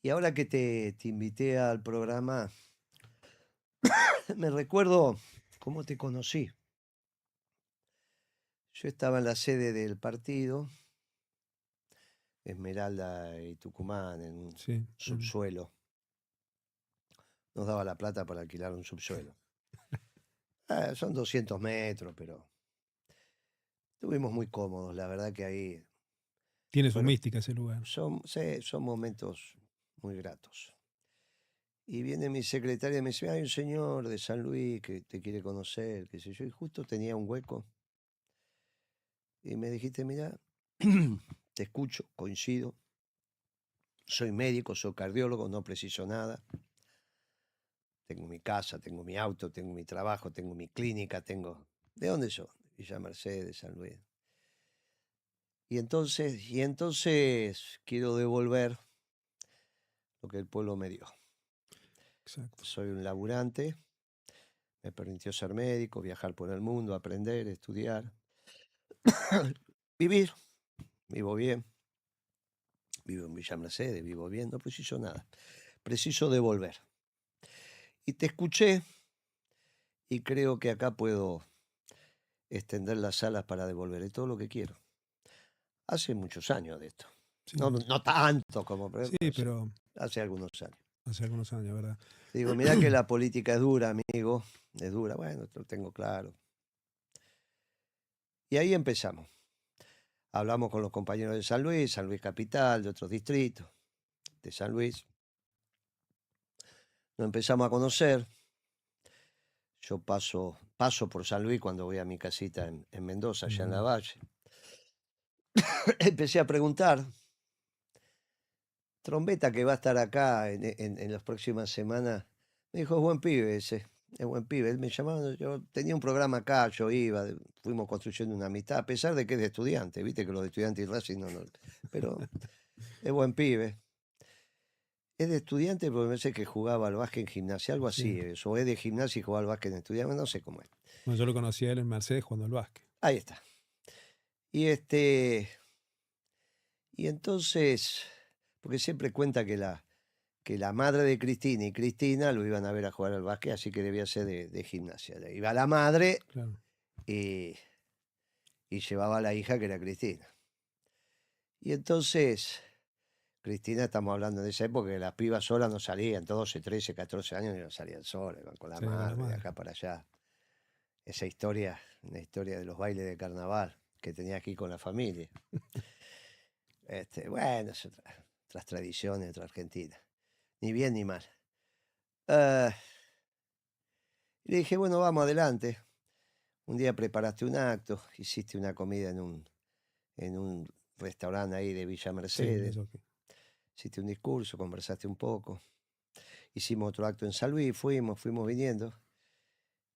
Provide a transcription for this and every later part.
Y ahora que te invité al programa, me recuerdo cómo te conocí. Yo estaba en la sede del partido, Esmeralda y Tucumán, en un Sí, subsuelo. Nos daba la plata para alquilar un subsuelo. Son 200 metros, pero estuvimos muy cómodos. La verdad que ahí tiene su fueron, mística ese lugar. sí, son momentos muy gratos. Y viene mi secretaria y me dice, hay un señor de San Luis que te quiere conocer, qué sé yo. Y justo tenía un hueco. Y me dijiste, mira, te escucho, coincido. Soy médico, soy cardiólogo, no preciso nada. Tengo mi casa, tengo mi auto, tengo mi trabajo, tengo mi clínica, tengo... ¿De dónde sos? Villa Mercedes, San Luis. Y entonces quiero devolver lo que el pueblo me dio. Exacto. Soy un laburante, me permitió ser médico, viajar por el mundo, aprender, estudiar, vivir. Vivo bien, vivo en Villa Mercedes, vivo bien, no preciso nada. Preciso devolver. Y te escuché y creo que acá puedo extender las alas para devolver todo lo que quiero. Hace muchos años de esto. Sí, No, no tanto como, pero sí, pero hace algunos años. hace algunos años, ¿verdad? Te digo, mirá que la política es dura, amigo, es dura. Bueno, esto lo tengo claro. Y ahí empezamos. Hablamos con los compañeros de San Luis Capital, de otros distritos, de San Luis. Nos empezamos a conocer. Yo paso por San Luis cuando voy a mi casita en Mendoza, En allá en la Mendoza. Valle. Empecé a preguntar. Trombeta que va a estar acá en las próximas semanas. Me dijo, es buen pibe ese, es buen pibe. Él me llamaba, yo tenía un programa acá, yo iba, fuimos construyendo una amistad, a pesar de que es de estudiante, viste que los de estudiantes y Racing no, pero es buen pibe. Es de estudiante porque me sé que jugaba al básquet en gimnasia, algo así, Sí. o es de gimnasia y jugaba al básquet en estudiante, no sé cómo es. Bueno, yo lo conocí a él en Mercedes jugando al básquet. Ahí está. Y y entonces, porque siempre cuenta que la madre de Cristina y Cristina lo iban a ver a jugar al básquet, así que debía ser de gimnasia. Le iba la madre Claro. y, y llevaba a la hija que era Cristina. Y entonces, Cristina, estamos hablando de esa época, que las pibas solas no salían, 12, 13, 14 años y no salían solas, iban con la Salía con la madre de madre. acá para allá. Esa historia, una historia de los bailes de carnaval que tenía aquí con la familia. Bueno, es otras tradiciones, otra Argentina. Ni bien ni mal. Ah, y le dije, bueno, vamos adelante. Un día preparaste un acto, hiciste una comida en un restaurante ahí de Villa Sí, Mercedes, eso que. hiciste un discurso, conversaste un poco. Hicimos otro acto en San Luis, fuimos viniendo.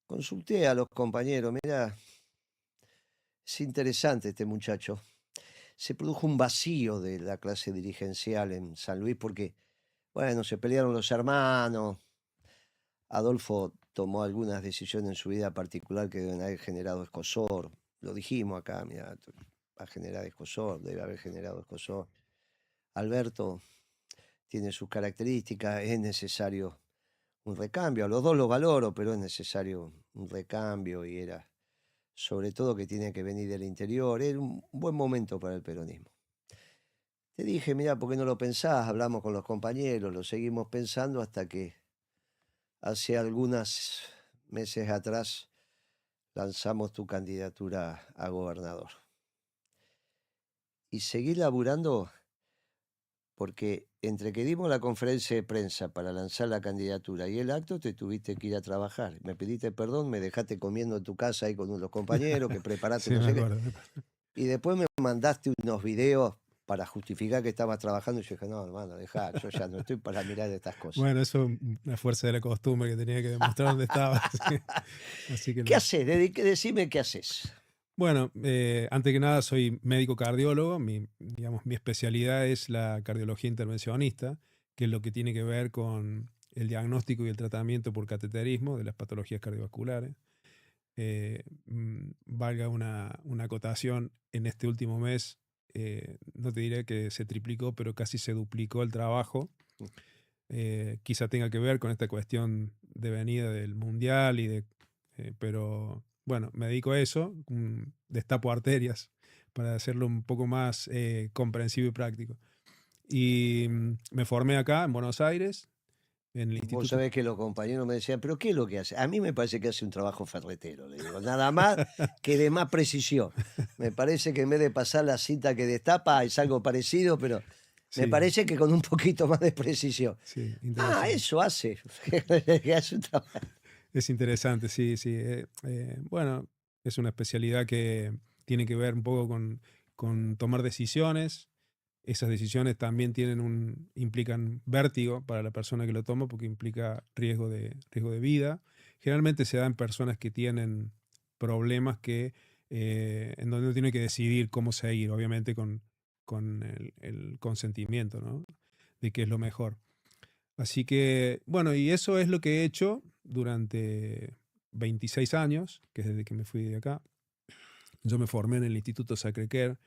Consulté a los compañeros, mira, es interesante este muchacho. Se produjo un vacío de la clase dirigencial en San Luis porque, bueno, se pelearon los hermanos. Adolfo tomó algunas decisiones en su vida particular que deben haber generado escozor. Lo dijimos acá, mira, va a generar escozor, debe haber generado escozor. Alberto tiene sus características, es necesario un recambio. A los dos los valoro, pero es necesario un recambio y era sobre todo que tiene que venir del interior. Era un buen momento para el peronismo. Te dije, mira, ¿por qué no lo pensás? Hablamos con los compañeros, lo seguimos pensando hasta que hace algunos meses atrás lanzamos tu candidatura a gobernador. Y seguí laburando porque entre que dimos la conferencia de prensa para lanzar la candidatura y el acto, te tuviste que ir a trabajar. Me pediste perdón, me dejaste comiendo en tu casa ahí con los compañeros, que preparaste Sí, no me sé qué. acuerdo. Y después me mandaste unos videos para justificar que estabas trabajando. Y yo dije, no, hermano, dejá, yo ya no estoy para mirar estas cosas. Bueno, eso la fuerza de la costumbre que tenía que demostrar dónde estaba. Sí. Así que ¿Qué lo. haces? Decime qué haces. Bueno, antes que nada soy médico cardiólogo. Digamos, mi especialidad es la cardiología intervencionista, que es lo que tiene que ver con el diagnóstico y el tratamiento por cateterismo de las patologías cardiovasculares. Valga una acotación, en este último mes, no te diré que se triplicó, pero casi se duplicó el trabajo Quizá tenga que ver con esta cuestión de venida del mundial pero bueno, me dedico a eso, destapo arterias para hacerlo un poco más comprensivo y práctico. Y me formé acá en Buenos Aires, en el Vos Instituto. sabés que los compañeros me decían, pero ¿qué es lo que hace? A mí me parece que hace un trabajo ferretero, le digo, nada más que de más precisión. Me parece que en vez de pasar la cinta que destapa es algo parecido, pero me Sí, parece que con un poquito más de precisión. sí, Ah, interesante. eso hace, que hace un trabajo. Es interesante, sí, sí. Bueno, es una especialidad que tiene que ver un poco con tomar decisiones. Esas decisiones también implican vértigo para la persona que lo toma porque implica riesgo de vida. Generalmente se da en personas que tienen problemas en donde uno tiene que decidir cómo seguir, obviamente con el consentimiento, ¿no? De qué es lo mejor. Así que, bueno, y eso es lo que he hecho durante 26 años, que es desde que me fui de acá. Yo me formé en el Instituto Sacré-Cœur,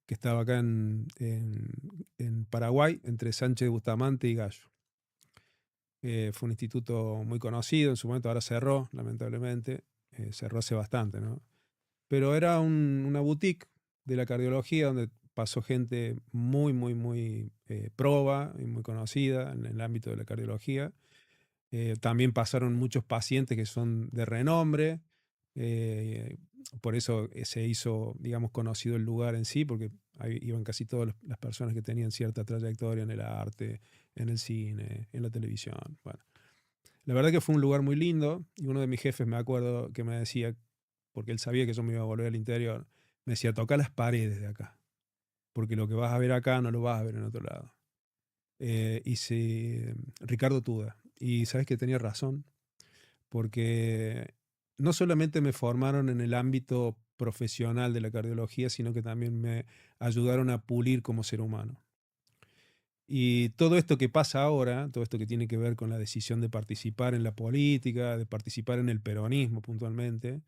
que estaba acá en Paraguay, entre Sánchez de Bustamante y Gallo. Fue un instituto muy conocido en su momento, ahora cerró, lamentablemente. Cerró hace bastante, ¿no? Pero era una boutique de la cardiología donde pasó gente muy, muy, muy proba y muy conocida en el ámbito de la cardiología. También pasaron muchos pacientes que son de renombre, eh, por eso se hizo, digamos, conocido el lugar en sí, porque ahí iban casi todas las personas que tenían cierta trayectoria en el arte, en el cine, en la televisión. Bueno, la verdad que fue un lugar muy lindo y uno de mis jefes me acuerdo que me decía, porque él sabía que yo me iba a volver al interior, me decía, toca las paredes de acá, porque lo que vas a ver acá no lo vas a ver en otro lado. Ricardo Tuda. Y sabes que tenía razón, porque no solamente me formaron en el ámbito profesional de la cardiología, sino que también me ayudaron a pulir como ser humano. Y todo esto que pasa ahora, todo esto que tiene que ver con la decisión de participar en la política, de participar en el peronismo puntualmente,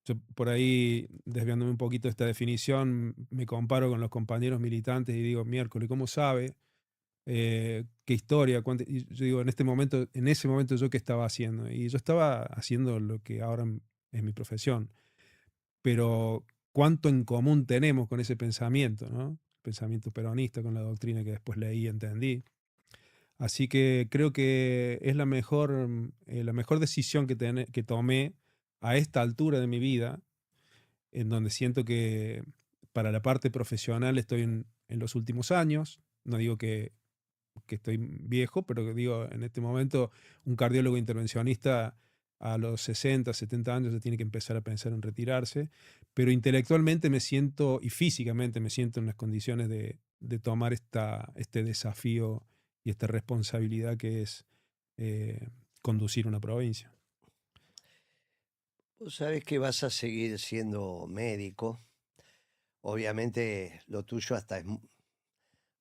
yo por ahí, desviándome un poquito de esta definición, me comparo con los compañeros militantes y digo, miércoles, ¿cómo sabe? ¿Qué historia? Y yo digo, en ese momento yo qué estaba haciendo. Y yo estaba haciendo lo que ahora es mi profesión. Pero cuánto en común tenemos con ese pensamiento, ¿no? Pensamiento peronista, con la doctrina que después leí y entendí. Así que creo que es la mejor decisión que tomé a esta altura de mi vida, en donde siento que para la parte profesional estoy en los últimos años. No digo que estoy viejo, pero que digo, en este momento un cardiólogo intervencionista a los 60, 70 años ya tiene que empezar a pensar en retirarse, pero intelectualmente me siento y físicamente me siento en las condiciones de tomar este desafío y esta responsabilidad que es conducir una provincia. Vos sabés que vas a seguir siendo médico. Obviamente lo tuyo hasta es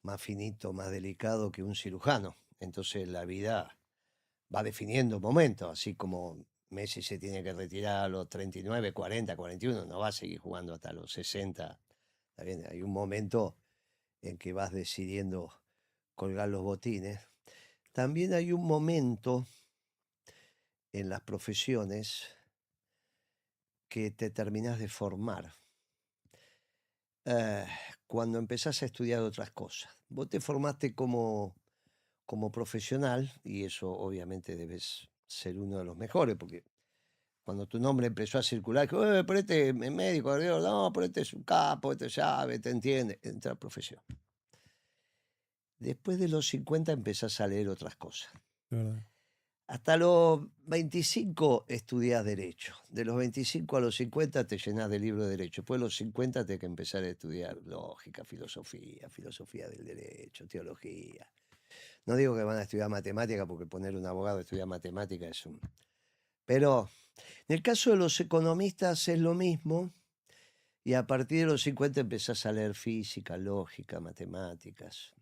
más finito, más delicado que un cirujano. Entonces la vida va definiendo momentos, así como Messi se tiene que retirar a los 39, 40, 41, no va a seguir jugando hasta los 60. Está bien, hay un momento en que vas decidiendo colgar los botines. También hay un momento en las profesiones que te terminás de formar. eh, Cuando empezás a estudiar otras cosas. Vos te formaste como profesional y eso obviamente debes ser uno de los mejores, porque cuando tu nombre empezó a circular, que, pero este es médico, cardiólogo, no, pero este es un capo, este sabe, te entiende, entra a profesión. Después de los 50 empezás a leer otras cosas. De verdad. Hasta los 25 estudiás Derecho. De los 25 a los 50 te llenás de libros de Derecho. Después de los 50 tenés que empezar a estudiar lógica, filosofía del derecho, teología. No digo que van a estudiar matemática, porque poner un abogado a estudiar matemática es un... Pero en el caso de los economistas es lo mismo, y a partir de los 50 empezás a leer física, lógica, matemáticas.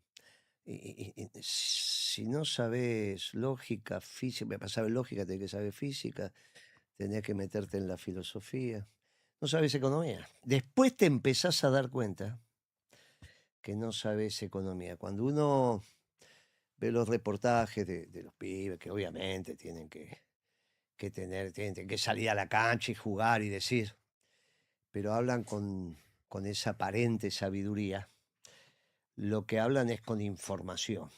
Y si no sabes lógica, física, para saber lógica tenés que saber física, tenés que meterte en la filosofía. No sabes economía. Después te empezás a dar cuenta que no sabes economía. Cuando uno Ve los reportajes de los pibes que obviamente tienen tienen que salir a la cancha y jugar y decir, pero hablan con esa aparente sabiduría. Lo que hablan es con información.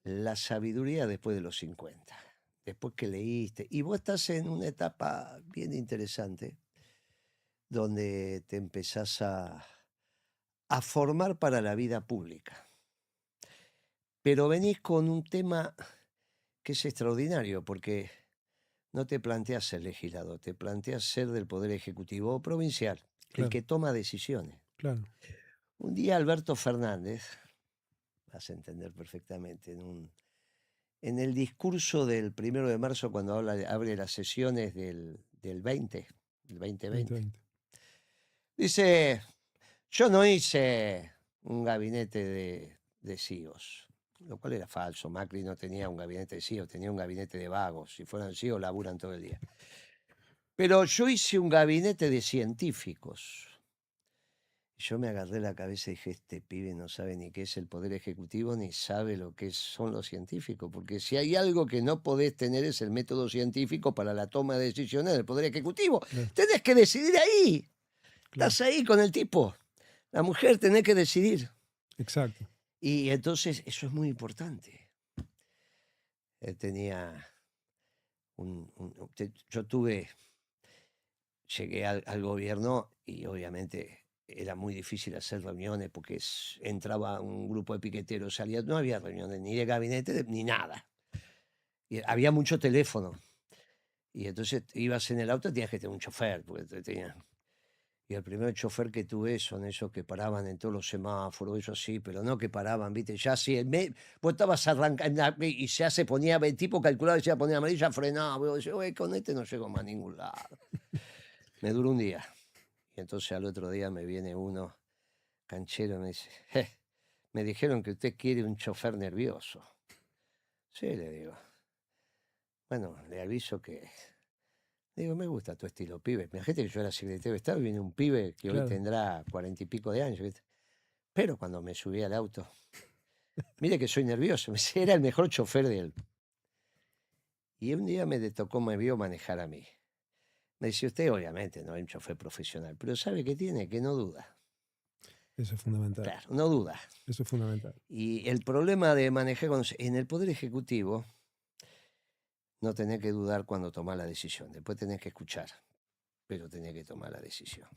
La sabiduría después de los 50, después que leíste. Y vos estás en una etapa bien interesante donde te empezás a formar para la vida pública. Pero venís con un tema que es extraordinario, porque no te planteas ser legislador, te planteas ser del Poder Ejecutivo provincial, el Claro, que toma decisiones. claro. Un día Alberto Fernández, vas a entender perfectamente, en el discurso del 1 de marzo, cuando abre las sesiones del 2020, 2020. dice, yo no hice un gabinete de CEOs, lo cual era falso. Macri no tenía un gabinete de CEOs, tenía un gabinete de vagos. Si fueran CEOs, laburan todo el día. Pero yo hice un gabinete de científicos. Y yo me agarré la cabeza y dije, este pibe no sabe ni qué es el Poder Ejecutivo, ni sabe lo que son los científicos. Porque si hay algo que no podés tener es el método científico para la toma de decisiones del Poder Ejecutivo. Claro, Tenés que decidir ahí. claro. Estás ahí con el tipo. La mujer tenés que decidir. Exacto. Y entonces eso es muy importante. Él tenía llegué al gobierno y obviamente era muy difícil hacer reuniones porque entraba un grupo de piqueteros, salía, no había reuniones ni de gabinete ni nada. Y había mucho teléfono. Y entonces ibas en el auto, tenías que tener un chofer, y el primer chofer que tuve son esos que paraban en todos los semáforos, eso sí, pero no que paraban, ¿viste? Ya si vos estabas arrancando y ya se ponía, el tipo calculaba y se ponía amarilla, frenaba, vos decís, "Uy, con este no llego más a ningún lado". Me duró un día. Y entonces al otro día me viene uno canchero y me dice, me dijeron que usted quiere un chofer nervioso. Sí, le digo. Bueno, le aviso que... Digo, me gusta tu estilo, pibe. Imagínate que yo era secretario de Estado y viene un pibe que hoy Claro. tendrá 40 y pico de años, ¿viste? Pero cuando me subí al auto, mire que soy nervioso, era el mejor chofer de él. Y un día me vio manejar a mí. Me dice, usted obviamente no es un chofer profesional, pero ¿sabe qué tiene? Que no duda. Eso es fundamental. Claro, no duda. Eso es fundamental. Y el problema de manejar en el Poder Ejecutivo, no tenés que dudar cuando tomás la decisión. Después tenés que escuchar, pero tenés que tomar la decisión.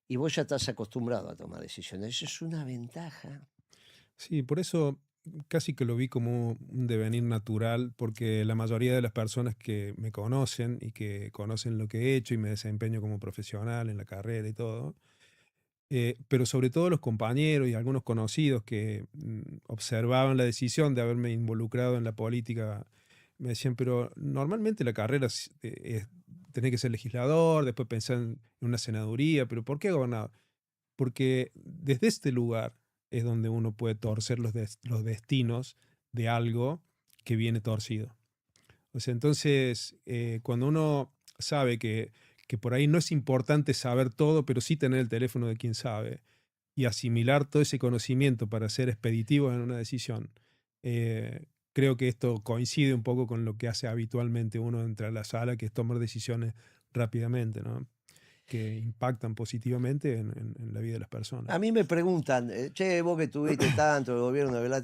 Y vos ya estás acostumbrado a tomar decisiones. Eso es una ventaja. Sí, por eso casi que lo vi como un devenir natural, porque la mayoría de las personas que me conocen y que conocen lo que he hecho y me desempeño como profesional en la carrera y todo, pero sobre todo los compañeros y algunos conocidos que observaban la decisión de haberme involucrado en la política, me decían, pero normalmente la carrera tenés que ser legislador, después pensar en una senaduría, pero ¿por qué gobernador? Porque desde este lugar es donde uno puede torcer los destinos de algo que viene torcido. O sea, entonces, cuando uno sabe que por ahí no es importante saber todo, pero sí tener el teléfono de quien sabe y asimilar todo ese conocimiento para ser expeditivo en una decisión, creo que esto coincide un poco con lo que hace habitualmente uno entrar a la sala, que es tomar decisiones rápidamente, ¿no? Que impactan positivamente en la vida de las personas. A mí me preguntan, che, vos que tuviste tanto el gobierno, ¿verdad?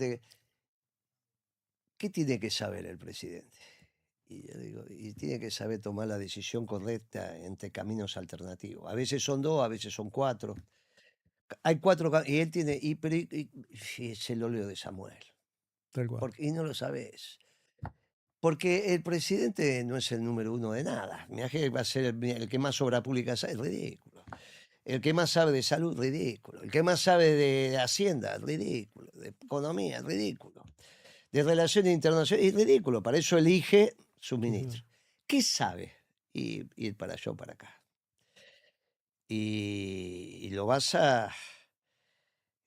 ¿Qué tiene que saber el presidente? Y yo digo, y tiene que saber tomar la decisión correcta entre caminos alternativos. A veces son dos, a veces son cuatro. Hay cuatro, y él tiene, y es el óleo de Samuel. Tal cual. Y no lo sabes. Porque el presidente no es el número uno de nada. Mirá que va a ser el que más obra pública sabe, es ridículo. El que más sabe de salud, ridículo. El que más sabe de Hacienda, ridículo. De economía, ridículo. De relaciones internacionales, es ridículo. Para eso elige su Ujú. ministro. ¿Qué sabe? Y ir para allá o para acá. Y lo vas a...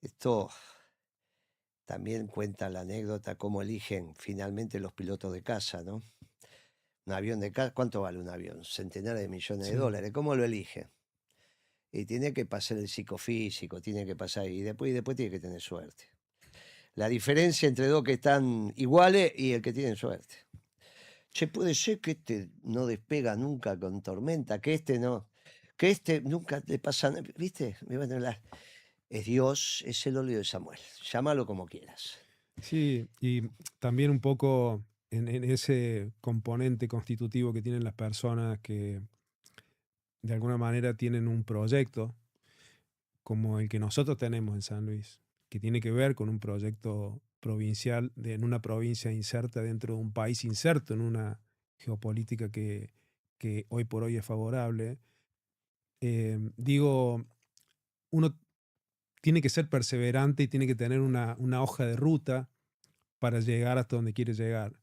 Esto también cuenta la anécdota cómo eligen finalmente los pilotos de casa, ¿no? Un avión de casa, ¿cuánto vale un avión? Centenares de millones de Sí, dólares. ¿Cómo lo eligen? Y tiene que pasar el psicofísico, tiene que pasar, y después tiene que tener suerte. La diferencia entre dos que están iguales y el que tiene suerte. Che, puede ser que este no despega nunca con tormenta, que este nunca le pasa nada, ¿viste? Me van a hablar. Es Dios, es el óleo de Samuel. Llámalo como quieras. Sí, y también un poco en ese componente constitutivo que tienen las personas que de alguna manera tienen un proyecto como el que nosotros tenemos en San Luis, que tiene que ver con un proyecto provincial en una provincia inserta dentro de un país inserto en una geopolítica que hoy por hoy es favorable. Digo, uno tiene que ser perseverante y tiene que tener una hoja de ruta para llegar hasta donde quiere llegar.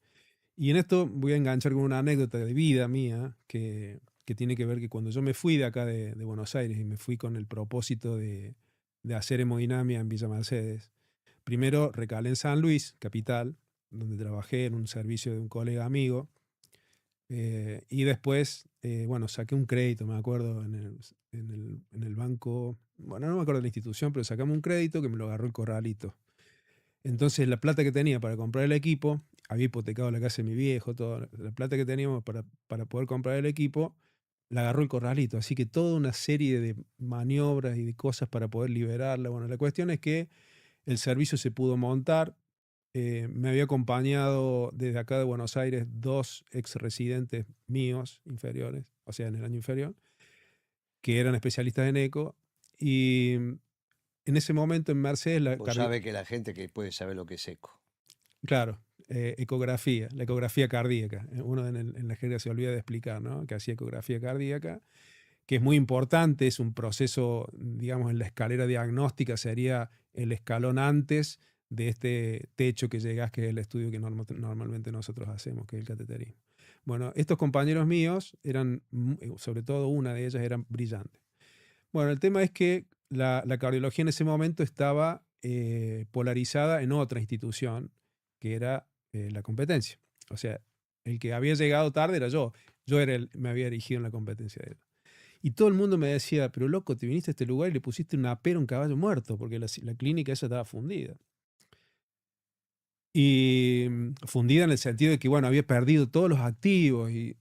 Y en esto voy a enganchar con una anécdota de vida mía que tiene que ver que cuando yo me fui de acá de Buenos Aires y me fui con el propósito de hacer hemodinamia en Villa Mercedes, primero recalé en San Luis, capital, donde trabajé en un servicio de un colega amigo, y después, bueno, saqué un crédito, me acuerdo, en el banco, bueno, no me acuerdo de la institución, pero sacamos un crédito que me lo agarró el Corralito. Entonces la plata que tenía para comprar el equipo, había hipotecado la casa de mi viejo, toda la plata que teníamos para poder comprar el equipo, la agarró el Corralito. Así que toda una serie de maniobras y de cosas para poder liberarla. Bueno, la cuestión es que el servicio se pudo montar. Me había acompañado desde acá de Buenos Aires 2 ex residentes míos inferiores, o sea, en el año inferior, que eran especialistas en eco. Y en ese momento en Mercedes, Vos sabés que la gente que puede saber lo que es eco. claro, ecografía, la ecografía cardíaca. Uno en la jerga se olvida de explicar, ¿no? Que hacía ecografía cardíaca, que es muy importante, es un proceso, digamos, en la escalera diagnóstica sería el escalón antes de este techo que llegás, que es el estudio que normalmente nosotros hacemos, que es el cateterismo. Bueno, estos compañeros míos eran, sobre todo una de ellas, eran brillantes. Bueno, el tema es que la cardiología en ese momento estaba polarizada en otra institución, que era la competencia. O sea, el que había llegado tarde era yo. Yo me había erigido en la competencia de él. Y todo el mundo me decía, pero loco, te viniste a este lugar y le pusiste una pera a un caballo muerto, porque la clínica esa estaba fundida. Y fundida en el sentido de que, bueno, había perdido todos los activos y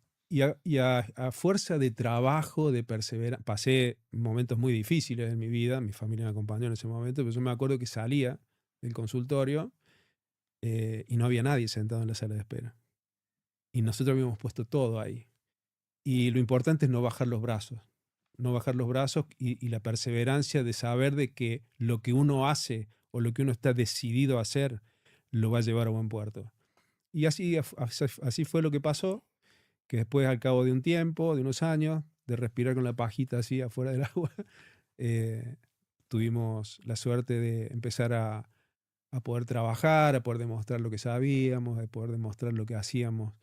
a fuerza de trabajo, de perseverancia, pasé momentos muy difíciles en mi vida, mi familia me acompañó en ese momento, pero yo me acuerdo que salía del consultorio y no había nadie sentado en la sala de espera. Y nosotros habíamos puesto todo ahí. Y lo importante es no bajar los brazos, no bajar los brazos y la perseverancia de saber de que lo que uno hace o lo que uno está decidido a hacer lo va a llevar a buen puerto. Y así fue lo que pasó, que después al cabo de un tiempo, de unos años, de respirar con la pajita así afuera del agua, eh, tuvimos la suerte de empezar a poder trabajar, a poder demostrar lo que sabíamos, a poder demostrar lo que hacíamos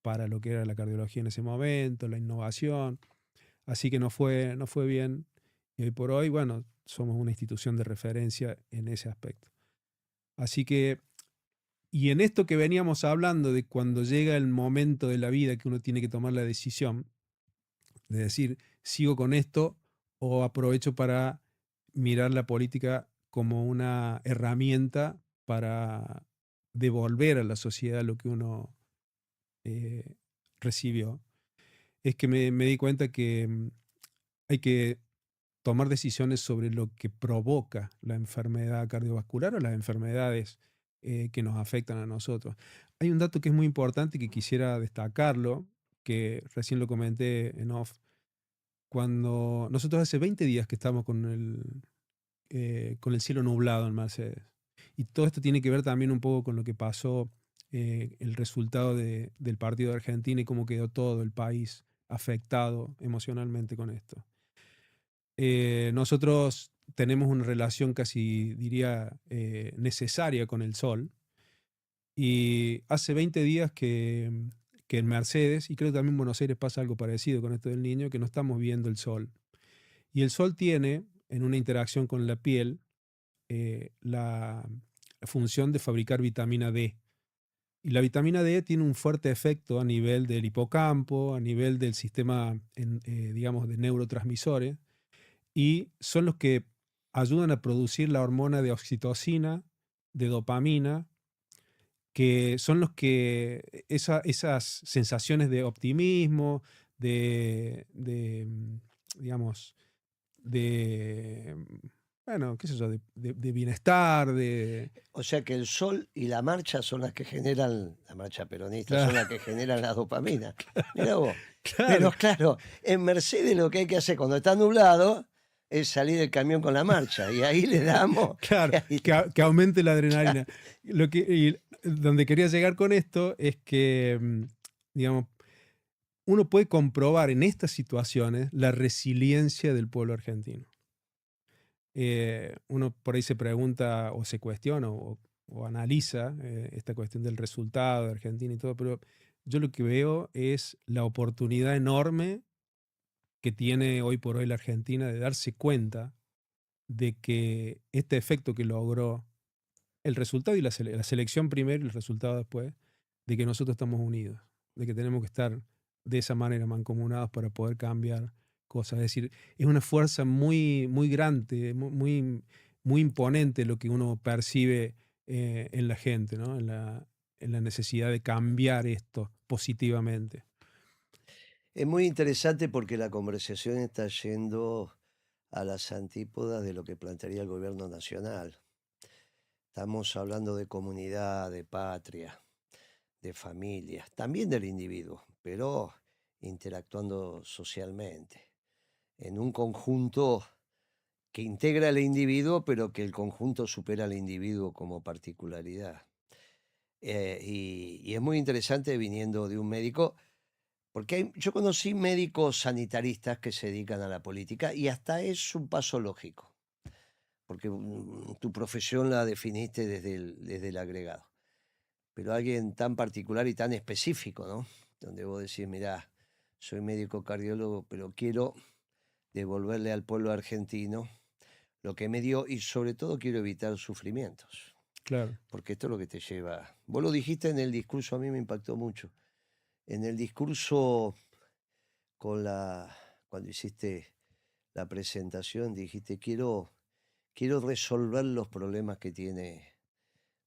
para lo que era la cardiología en ese momento, la innovación. Así que no fue bien. Y hoy por hoy, bueno, somos una institución de referencia en ese aspecto. Así que, y en esto que veníamos hablando de cuando llega el momento de la vida que uno tiene que tomar la decisión, de decir, sigo con esto o aprovecho para mirar la política como una herramienta para devolver a la sociedad lo que uno eh, recibió, es que me di cuenta que hay que tomar decisiones sobre lo que provoca la enfermedad cardiovascular o las enfermedades que nos afectan a nosotros. Hay un dato que es muy importante y que quisiera destacarlo, que recién lo comenté en off. Cuando nosotros hace 20 días que estamos con el cielo nublado en Mercedes. Y todo esto tiene que ver también un poco con lo que pasó, el resultado del partido de Argentina y cómo quedó todo el país afectado emocionalmente con esto. Nosotros tenemos una relación casi, diría, necesaria con el sol. Y hace 20 días que en Mercedes, y creo que también en Buenos Aires pasa algo parecido con esto del niño, que no estamos viendo el sol. Y el sol tiene, en una interacción con la piel, la función de fabricar vitamina D. Y la vitamina D tiene un fuerte efecto a nivel del hipocampo, a nivel del sistema, digamos, de neurotransmisores, y son los que ayudan a producir la hormona de oxitocina de dopamina, que son los que esas sensaciones de optimismo, digamos, de, bueno, qué sé yo, de bienestar, O sea que el sol y la marcha son las que generan, la marcha peronista, claro, son las que generan la dopamina. Mirá vos. Pero claro, claro, en Mercedes lo que hay que hacer cuando está nublado es salir del camión con la marcha y ahí le damos. claro, ahí que aumente la claro. adrenalina. Y donde quería llegar con esto es que, digamos, uno puede comprobar en estas situaciones la resiliencia del pueblo argentino. Uno por ahí se pregunta o se cuestiona o analiza esta cuestión del resultado de Argentina y todo, pero yo lo que veo es la oportunidad enorme que tiene hoy por hoy la Argentina de darse cuenta de que este efecto que logró el resultado y la selección primero y el resultado después, de que nosotros estamos unidos, de que tenemos que estar de esa manera mancomunados para poder cambiar cosas. Es decir, es una fuerza muy, muy grande, muy, muy imponente lo que uno percibe en la gente, ¿no? En la necesidad de cambiar esto positivamente. Es muy interesante porque la conversación está yendo a las antípodas de lo que plantearía el gobierno nacional. Estamos hablando de comunidad, de patria, de familia, también del individuo, pero interactuando socialmente, en un conjunto que integra al individuo, pero que el conjunto supera al individuo como particularidad. Y es muy interesante viniendo de un médico, porque yo conocí médicos sanitaristas que se dedican a la política y hasta es un paso lógico, porque tu profesión la definiste desde el agregado. Pero alguien tan particular y tan específico, ¿no? Donde vos decís, mirá, soy médico cardiólogo, pero quiero devolverle al pueblo argentino lo que me dio y sobre todo quiero evitar sufrimientos, Claro, porque esto es lo que te lleva. Vos lo dijiste en el discurso, a mí me impactó mucho. En el discurso con cuando hiciste la presentación, dijiste, quiero resolver los problemas que tiene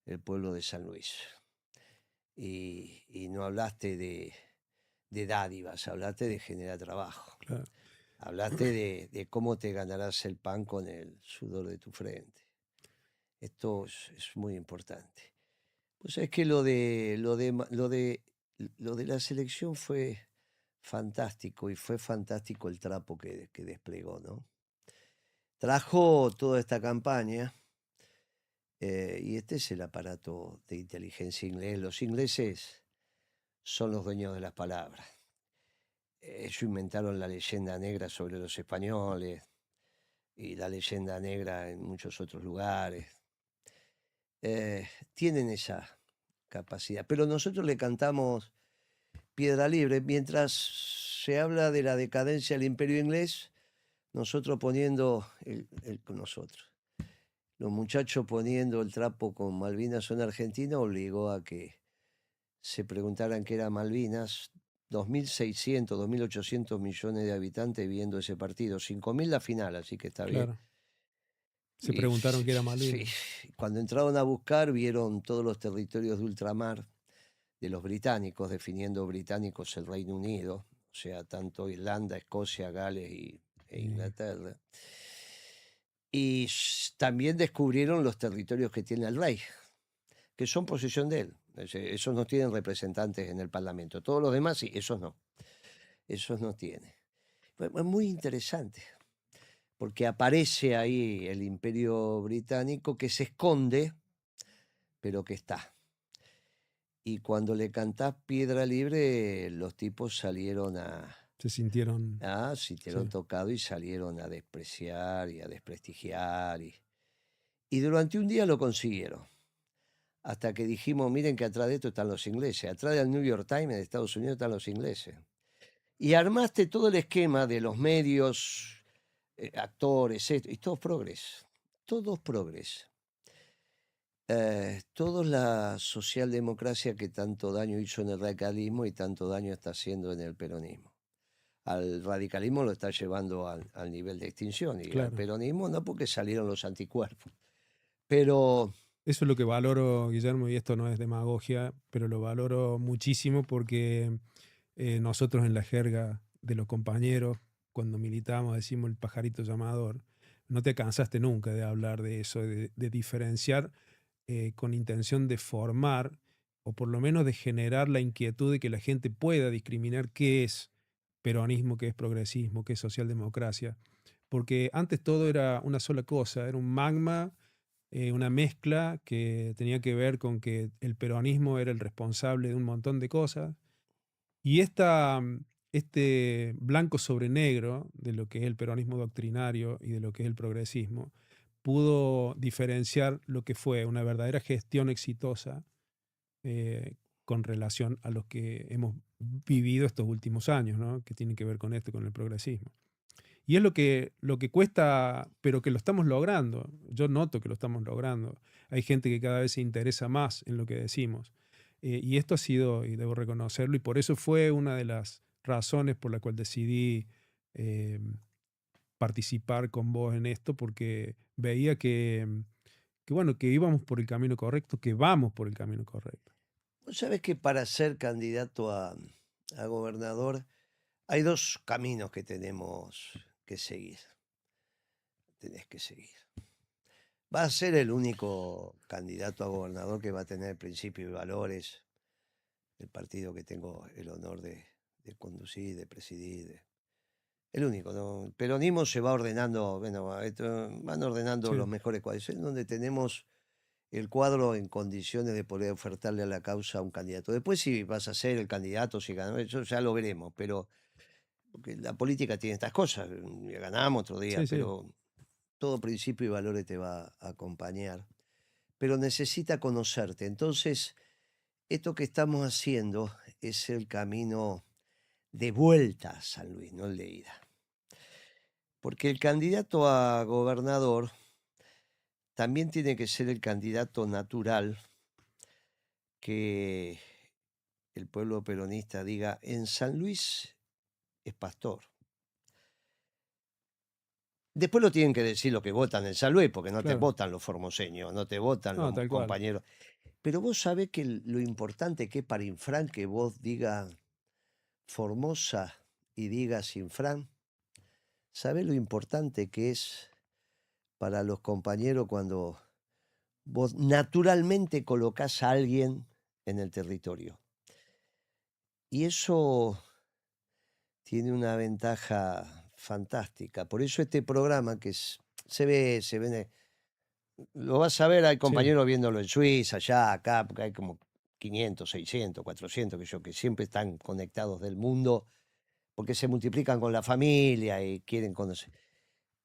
el pueblo de San Luis. Y no hablaste de dádivas, hablaste de generar trabajo. claro. Hablaste de cómo te ganarás el pan con el sudor de tu frente. Esto es muy importante. Pues es que lo de la selección fue fantástico y fue fantástico el trapo que desplegó, ¿no? Trajo toda esta campaña y este es el aparato de inteligencia inglés. Los ingleses son los dueños de las palabras. Ellos inventaron la leyenda negra sobre los españoles y la leyenda negra en muchos otros lugares. Tienen esa capacidad, pero nosotros le cantamos piedra libre. Mientras se habla de la decadencia del imperio inglés, nosotros poniendo nosotros. Los muchachos poniendo el trapo con Malvinas en Argentina obligó a que se preguntaran qué era Malvinas. 2.600, 2.800 millones de habitantes viendo ese partido. 5.000 la final, así que está bien. Claro. Se Y preguntaron qué era sí, Malvinas. cuando entraron a buscar vieron todos los territorios de ultramar de los británicos, definiendo británicos el Reino Unido, o sea, tanto Irlanda, Escocia, Gales e Sí, Inglaterra. Y también descubrieron los territorios que tiene el rey, que son posesión de él. Esos no tienen representantes en el Parlamento. Todos los demás sí, esos no. Esos no tienen. Es muy interesante, porque aparece ahí el imperio británico que se esconde, pero que está. Y cuando le cantás piedra libre, los tipos salieron se sintieron, sintieron sí, tocado y salieron a despreciar y a desprestigiar. Y durante un día lo consiguieron. Hasta que dijimos, miren que atrás de esto están los ingleses. Atrás del New York Times de Estados Unidos están los ingleses. Y armaste todo el esquema de los medios, actores, esto, y todos progres. Todos progres. Todos la socialdemocracia que tanto daño hizo en el radicalismo y tanto daño está haciendo en el peronismo. Al radicalismo lo está llevando al nivel de extinción y al claro. peronismo no porque salieron los anticuerpos. Pero Eso es lo que valoro, Guillermo, y esto no es demagogia, pero lo valoro muchísimo porque nosotros en la jerga de los compañeros, cuando militamos, decimos el pajarito llamador, no te cansaste nunca de hablar de eso, de diferenciar con intención de formar o por lo menos de generar la inquietud de que la gente pueda discriminar qué es peronismo, qué es progresismo, qué es socialdemocracia. Porque antes todo era una sola cosa, era un magma, una mezcla que tenía que ver con que el peronismo era el responsable de un montón de cosas. Y este blanco sobre negro de lo que es el peronismo doctrinario y de lo que es el progresismo pudo diferenciar lo que fue una verdadera gestión exitosa con relación a lo que hemos vivido estos últimos años, ¿no? Que tiene que ver con esto, con el progresismo. Y es lo que cuesta, pero que lo estamos logrando. Yo noto que lo estamos logrando. Hay gente que cada vez se interesa más en lo que decimos. Y esto ha sido, y debo reconocerlo, y por eso fue una de las razones por la cual decidí eh, participar con vos en esto, porque veía que, bueno, que íbamos por el camino correcto, que vamos por el camino correcto. Vos sabés que para ser candidato a gobernador hay dos caminos que tenemos que seguir. Tenés que seguir. Va a ser el único candidato a gobernador que va a tener principios y valores del partido que tengo el honor de conducir, de presidir. El único, ¿no? El peronismo se va ordenando, bueno, van ordenando los Sí, mejores cuadros, en donde tenemos el cuadro en condiciones de poder ofertarle a la causa a un candidato. Después si vas a ser el candidato, si ganó, eso ya lo veremos, pero porque la política tiene estas cosas, un día ganamos, otro día, sí, sí, pero todo principio y valores te va a acompañar, pero necesita conocerte. Entonces, esto que estamos haciendo es el camino de vuelta a San Luis, no el de ida. Porque el candidato a gobernador también tiene que ser el candidato natural que el pueblo peronista diga, en San Luis es Pastor. Después lo tienen que decir lo que votan en San Luis, porque no te claro. votan los formoseños, no te votan No, los tal cual. compañeros. Pero vos sabés que lo importante que es para Infran que vos digas Formosa y digas Infran. ¿Sabés lo importante que es para los compañeros cuando vos naturalmente colocás a alguien en el territorio? Y eso tiene una ventaja fantástica. Por eso este programa se ve, lo vas a ver, hay Sí, compañeros viéndolo en Suiza, allá, acá, porque hay como 500, 600, 400, que siempre están conectados del mundo, porque se multiplican con la familia y quieren conocer.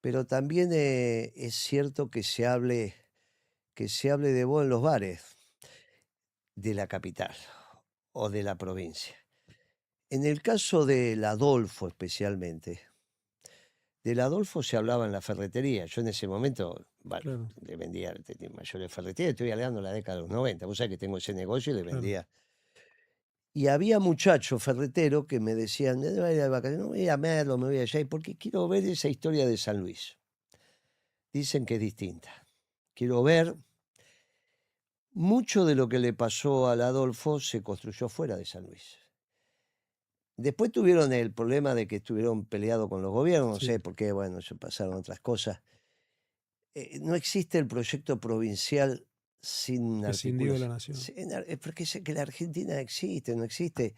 Pero también es cierto que se hable de vos en los bares de la capital o de la provincia. En el caso del Adolfo especialmente, del Adolfo se hablaba en la ferretería. Yo en ese momento, bueno, claro, le vendía mayores ferreterías, estoy hablando de la década de los 90. Vos sabés que tengo ese negocio y le claro. vendía. Y había muchachos ferreteros que me decían, "Me voy a ir de vacaciones, no voy a Merlo, me voy allá, y porque quiero ver esa historia de San Luis. Dicen que es distinta. Quiero ver, mucho de lo que le pasó al Adolfo se construyó fuera de San Luis. Después tuvieron el problema de que estuvieron peleados con los gobiernos, no Sí, sé por qué, bueno, se pasaron otras cosas. No existe el proyecto provincial sin prescindido de la articulación. nación. Es porque es que la Argentina existe, no existe.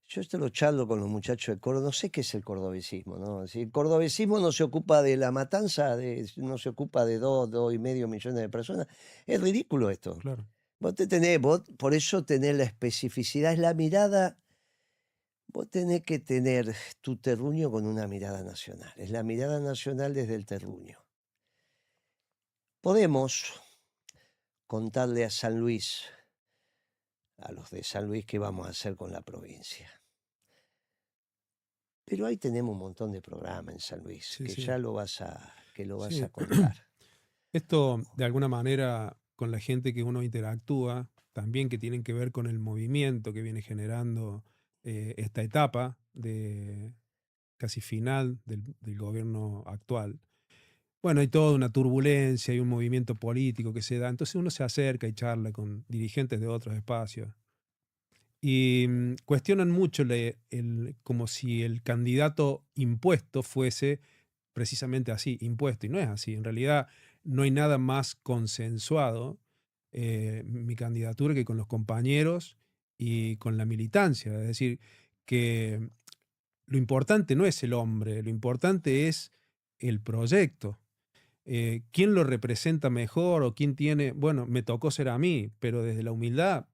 Yo esto lo charlo con los muchachos de Córdoba, no sé qué es el cordobesismo, ¿no? Si el cordobesismo no se ocupa de la matanza, no se ocupa de 2,5 millones de personas, es ridículo esto. Claro. Vos por eso tenés la especificidad, es la mirada, vos tenés que tener tu terruño con una mirada nacional, es la mirada nacional desde el terruño. Podemos contarle a San Luis, a los de San Luis, qué vamos a hacer con la provincia. Pero ahí tenemos un montón de programas en San Luis, Sí, que sí. ya lo vas a Sí. contar. Esto, de alguna manera, con la gente que uno interactúa, también que tienen que ver con el movimiento que viene generando esta etapa de casi final del gobierno actual, bueno, hay toda una turbulencia, hay un movimiento político que se da, entonces uno se acerca y charla con dirigentes de otros espacios y cuestionan mucho como si el candidato impuesto fuese precisamente así, impuesto, y no es así. En realidad no hay nada más consensuado mi candidatura que con los compañeros y con la militancia. Es decir, que lo importante no es el hombre, lo importante es el proyecto. ¿Quién lo representa mejor o quién tiene? Bueno, me tocó ser a mí, pero desde la humildad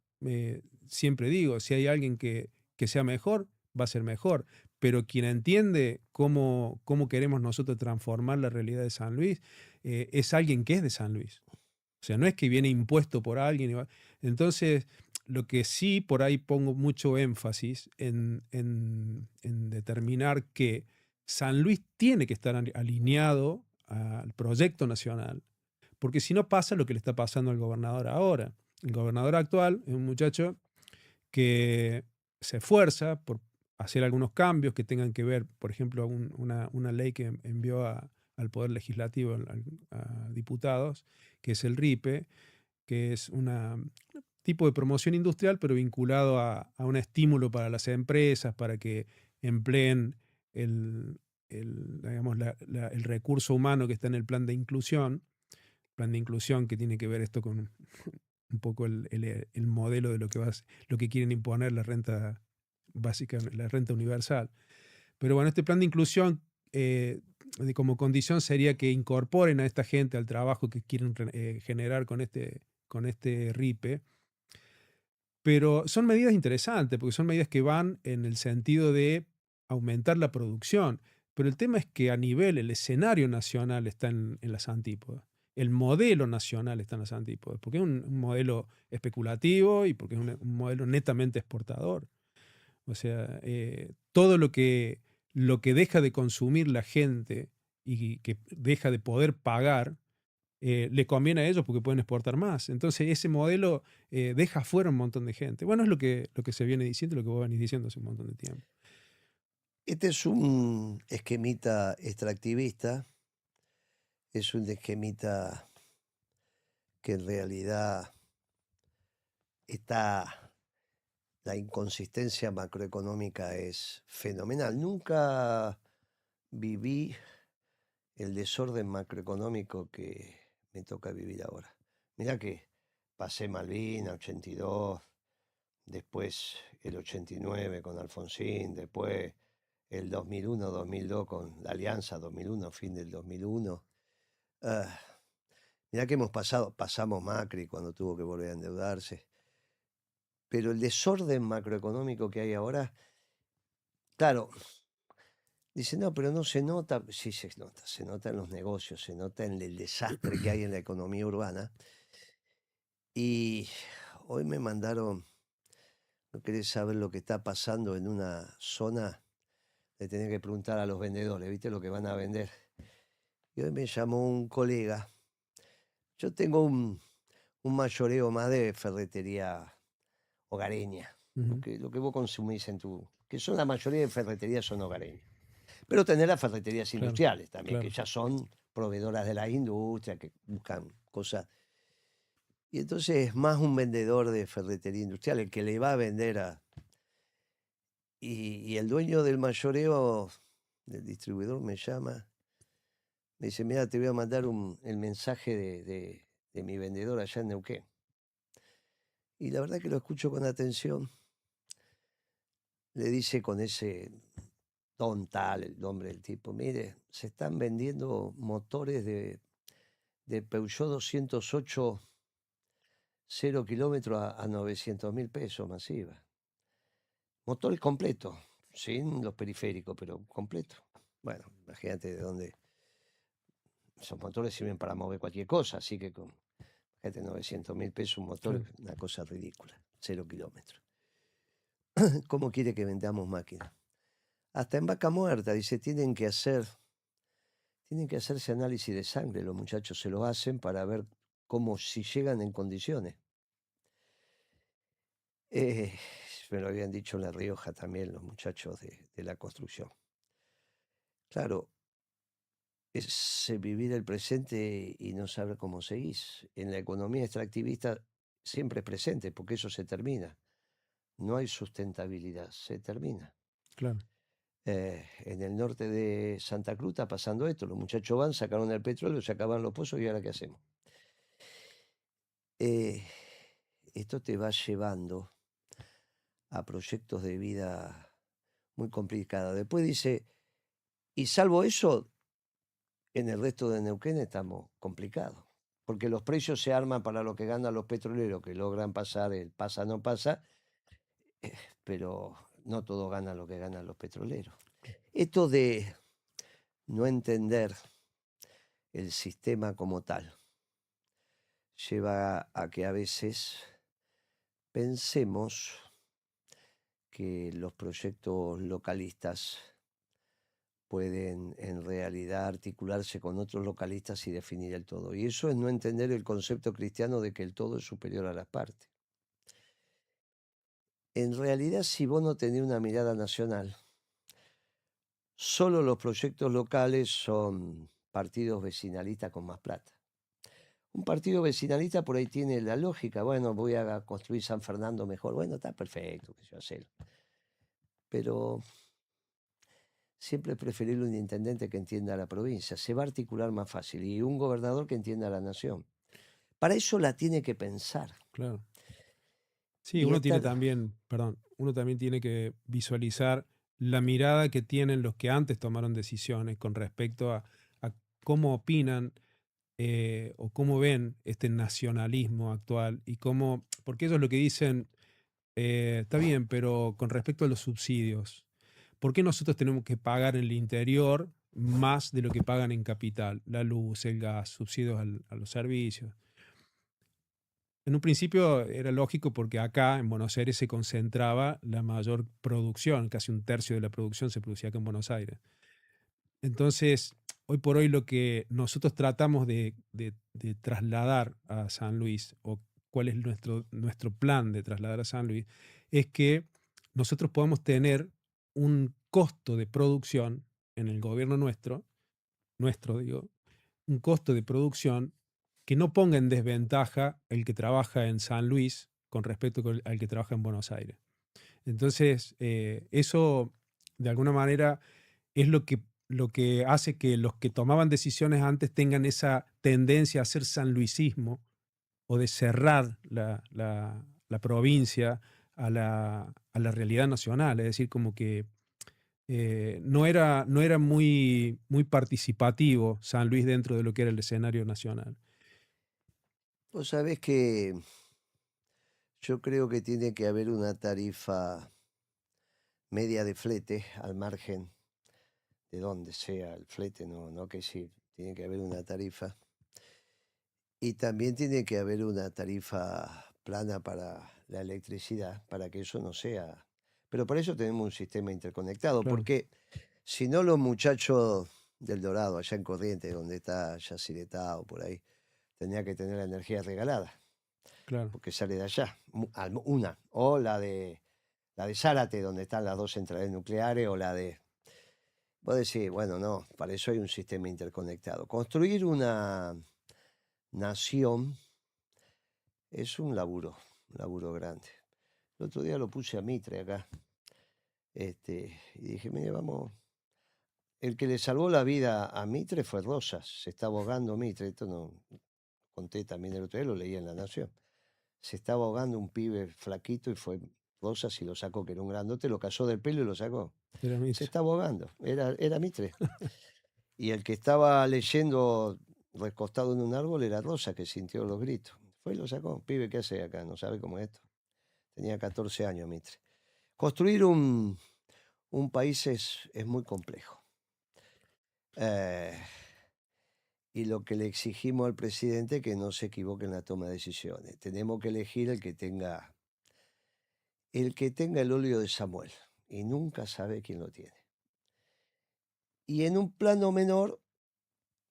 siempre digo, si hay alguien que sea mejor, va a ser mejor. Pero quien entiende cómo queremos nosotros transformar la realidad de San Luis, es alguien que es de San Luis. O sea, no es que viene impuesto por alguien. Entonces, lo que sí por ahí pongo mucho énfasis en determinar que San Luis tiene que estar alineado al proyecto nacional, porque si no pasa lo que le está pasando al gobernador ahora. El gobernador actual es un muchacho que se esfuerza por hacer algunos cambios que tengan que ver, por ejemplo, una ley que envió al Poder Legislativo, a diputados, que es el RIPE, que es un tipo de promoción industrial, pero vinculado a un estímulo para las empresas, para que empleen digamos, el recurso humano que está en el plan de inclusión que tiene que ver esto con un poco el modelo de lo que quieren imponer la renta básica, la renta universal. Pero bueno, este plan de inclusión como condición sería que incorporen a esta gente al trabajo que quieren generar con este RIPE. Pero son medidas interesantes, porque son medidas que van en el sentido de aumentar la producción. Pero el tema es que a nivel, el escenario nacional está en las antípodas. El modelo nacional está en las antípodas, porque es un modelo especulativo y porque es un modelo netamente exportador. O sea, todo lo que deja de consumir la gente y que deja de poder pagar, le conviene a ellos porque pueden exportar más. Entonces ese modelo deja fuera un montón de gente. Bueno, es lo que se viene diciendo, lo que vos venís diciendo hace un montón de tiempo. Este es un esquemita extractivista, es un esquemita que en realidad está, la inconsistencia macroeconómica es fenomenal. Nunca viví el desorden macroeconómico que me toca vivir ahora. Mirá que pasé Malvinas, 82, después el 89 con Alfonsín, después el 2001, 2002 con la Alianza, 2001, fin del 2001. Ah, mirá que pasamos Macri cuando tuvo que volver a endeudarse. Pero el desorden macroeconómico que hay ahora, claro, dice, no, pero no se nota. Sí, se nota en los negocios, se nota en el desastre que hay en la economía urbana. Y hoy me mandaron, no querés saber lo que está pasando en una zona, le tenés que preguntar a los vendedores, ¿viste lo que van a vender? Y hoy me llamó un colega. Yo tengo un mayoreo más de ferretería hogareña, Ujú. lo que vos consumís que son la mayoría de ferreterías son hogareñas. Pero tenés las ferreterías Claro, industriales también, que claro. ya son proveedoras de la industria, que buscan cosas. Y entonces es más un vendedor de ferretería industrial, el que le va a vender a... Y el dueño del mayoreo, del distribuidor, me llama, me dice, mira, te voy a mandar el mensaje de mi vendedor allá en Neuquén. Y la verdad que lo escucho con atención. Le dice con ese don tal, el nombre del tipo, mire, se están vendiendo motores de Peugeot 208 0 kilómetros a 900.000 pesos masiva. Motor completo, sin los periféricos, pero completo. Bueno, imagínate de dónde. Esos motores sirven para mover cualquier cosa, así que con 900.000 pesos un motor Claro. es una cosa ridícula, 0 kilómetros. ¿Cómo quiere que vendamos máquinas? Hasta en vaca muerta, dice, tienen que hacerse análisis de sangre, los muchachos se lo hacen para ver cómo si llegan en condiciones. Eh, Me lo habían dicho en La Rioja también los muchachos de la construcción. Claro, es vivir el presente y no saber cómo seguís. En la economía extractivista siempre es presente, porque eso se termina. No hay sustentabilidad, se termina. Claro. En el norte de Santa Cruz está pasando esto. Los muchachos van, sacaron el petróleo, se acaban los pozos y ahora ¿qué hacemos? Eh, Esto te va llevando a proyectos de vida muy complicados. Después dice, y salvo eso, en el resto de Neuquén estamos complicados, porque los precios se arman para lo que ganan los petroleros, que logran pasar el pasa no pasa, pero no todos ganan lo que ganan los petroleros. Esto de no entender el sistema como tal lleva a que a veces pensemos que los proyectos localistas pueden en realidad articularse con otros localistas y definir el todo. Y eso es no entender el concepto cristiano de que el todo es superior a las partes. En realidad, si vos no tenés una mirada nacional, solo los proyectos locales son partidos vecinalistas con más plata. Un partido vecinalista por ahí tiene la lógica, bueno, voy a construir San Fernando mejor, bueno, está perfecto, que yo hacerlo. Pero siempre es preferible un intendente que entienda la provincia, se va a articular más fácil, y un gobernador que entienda la nación. Para eso la tiene que pensar. Claro. Sí, Y uno tiene esta, también, perdón, uno también tiene que visualizar la mirada que tienen los que antes tomaron decisiones con respecto a cómo opinan o cómo ven este nacionalismo actual y cómo, porque ellos lo que dicen, está bien, pero con respecto a los subsidios, ¿por qué nosotros tenemos que pagar en el interior más de lo que pagan en capital? La luz, el gas, subsidios a los servicios. En un principio era lógico porque acá en Buenos Aires se concentraba la mayor producción, casi un tercio de la producción se producía acá en Buenos Aires. Entonces, hoy por hoy lo que nosotros tratamos de trasladar a San Luis, o cuál es nuestro plan de trasladar a San Luis, es que nosotros podamos tener un costo de producción en el gobierno nuestro digo, un costo de producción que no ponga en desventaja el que trabaja en San Luis con respecto al que trabaja en Buenos Aires. Entonces, eso de alguna manera es lo que hace que los que tomaban decisiones antes tengan esa tendencia a hacer sanluisismo o de cerrar la provincia a la realidad nacional. Es decir, como que no era muy participativo San Luis dentro de lo que era el escenario nacional. vos sabés que yo creo que tiene que haber una tarifa media de flete al margen de donde sea el flete, no que sí, tiene que haber una tarifa. Y también tiene que haber una tarifa plana para la electricidad, para que eso no sea. Pero por eso tenemos un sistema interconectado, Claro, porque si no los muchachos del Dorado, allá en Corrientes, donde está Yacyretá o por ahí, tendría que tener la energía regalada, claro. porque sale de allá, una, o la de Zárate, donde están las dos centrales nucleares, o la de... Vos decís, bueno, no, para eso hay un sistema interconectado. Construir una nación es un laburo grande. El otro día lo puse a Mitre acá, y dije, mire, vamos, el que le salvó la vida a Mitre fue Rosas, se está ahogando Mitre, esto no conté también el otro día, lo leí en La Nación. Se estaba ahogando un pibe flaquito y fue Rosas y lo sacó, que era un grandote, lo cayó del pelo y lo sacó. Era Se Mitre. estaba ahogando, era Mitre. Y el que estaba leyendo recostado en un árbol era Rosa, que sintió los gritos. Fue y lo sacó. Pibe, ¿qué hace acá? No sabe cómo es esto. Tenía 14 años, Mitre. Construir un país es muy complejo. Eh, y lo que le exigimos al presidente es que no se equivoque en la toma de decisiones. Tenemos que elegir el que tenga el óleo de Samuel. Y nunca sabe quién lo tiene. Y en un plano menor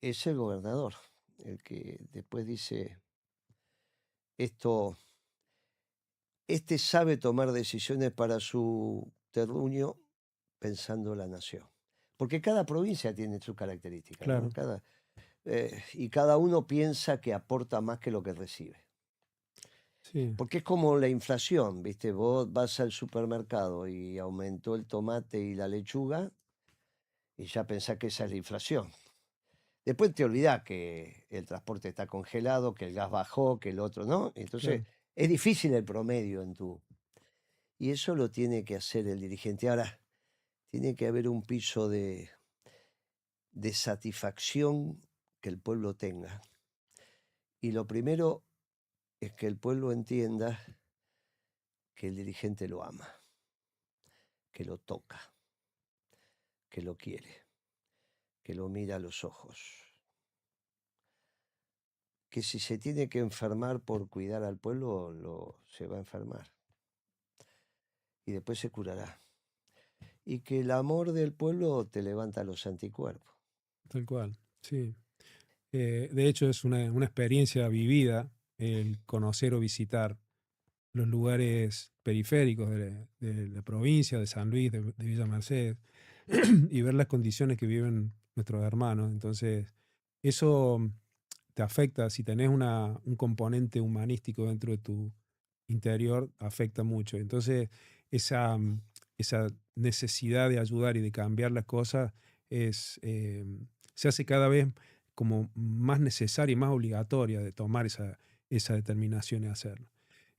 es el gobernador, el que después dice, esto, sabe tomar decisiones para su terruño pensando la nación. porque cada provincia tiene sus características, ¿no? Claro, Y cada uno piensa que aporta más que lo que recibe. sí, Porque es como la inflación, ¿viste? Vos vas al supermercado y aumentó el tomate y la lechuga y ya pensás que esa es la inflación. Después te olvidás que el transporte está congelado, que el gas bajó, que el otro no. Entonces claro, es difícil el promedio en tu... Y eso lo tiene que hacer el dirigente. Ahora, tiene que haber un piso de satisfacción que el pueblo tenga. Y lo primero es que el pueblo entienda que el dirigente lo ama, que lo toca, que lo quiere, que lo mira a los ojos, que si se tiene que enfermar por cuidar al pueblo, se va a enfermar y después se curará. Y que el amor del pueblo te levanta los anticuerpos. tal cual, sí. De hecho, es una experiencia vivida el conocer o visitar los lugares periféricos de la provincia, de San Luis, de Villa Mercedes, y ver las condiciones que viven nuestros hermanos. Entonces, eso te afecta, si tenés un componente humanístico dentro de tu interior, afecta mucho. Entonces, esa necesidad de ayudar y de cambiar las cosas se hace cada vez como más necesaria y más obligatoria de tomar esa determinación y hacerlo.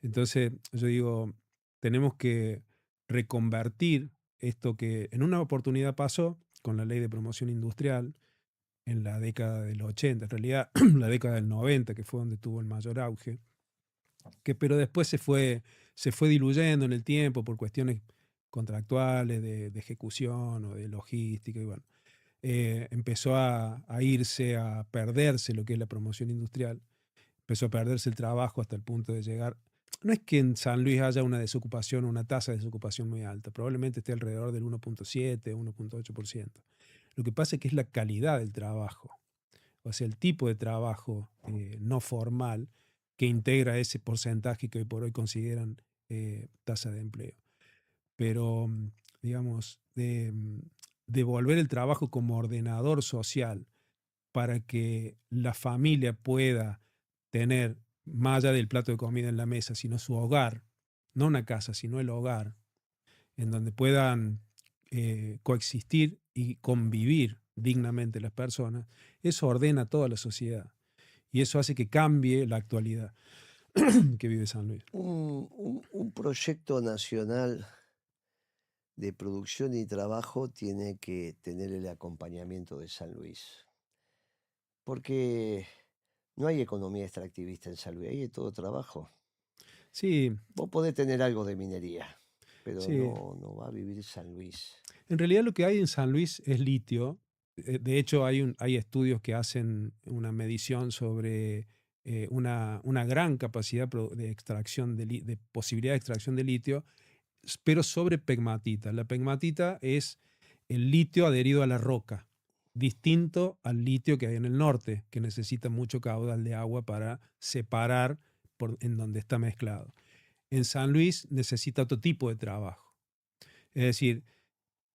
Entonces, yo digo, tenemos que reconvertir esto que en una oportunidad pasó con la ley de promoción industrial en la década del 80, en realidad la década del 90, que fue donde tuvo el mayor auge, pero después se fue diluyendo en el tiempo por cuestiones contractuales, de ejecución o de logística, y bueno, empezó a irse, a perderse lo que es la promoción industrial, empezó a perderse el trabajo hasta el punto de llegar. No es que en San Luis haya una desocupación o una tasa de desocupación muy alta, probablemente esté alrededor del 1.7, 1.8%. Lo que pasa es que es la calidad del trabajo, o sea, el tipo de trabajo no formal que integra ese porcentaje que hoy por hoy consideran tasa de empleo. Pero, digamos, de volver el trabajo como ordenador social para que la familia pueda tener, más allá del plato de comida en la mesa, sino su hogar, no una casa, sino el hogar, en donde puedan coexistir y convivir dignamente las personas, eso ordena toda la sociedad y eso hace que cambie la actualidad que vive San Luis. Un proyecto nacional de producción y trabajo tiene que tener el acompañamiento de San Luis. Porque no hay economía extractivista en San Luis, hay de todo trabajo. Sí, Vos podés tener algo de minería, pero sí. no va a vivir San Luis. En realidad lo que hay en San Luis es litio. De hecho, hay estudios que hacen una medición sobre una gran capacidad de extracción de posibilidad de extracción de litio, pero sobre pegmatita. La pegmatita es el litio adherido a la roca, distinto al litio que hay en el norte, que necesita mucho caudal de agua para separar en donde está mezclado. En San Luis necesita otro tipo de trabajo. Es decir,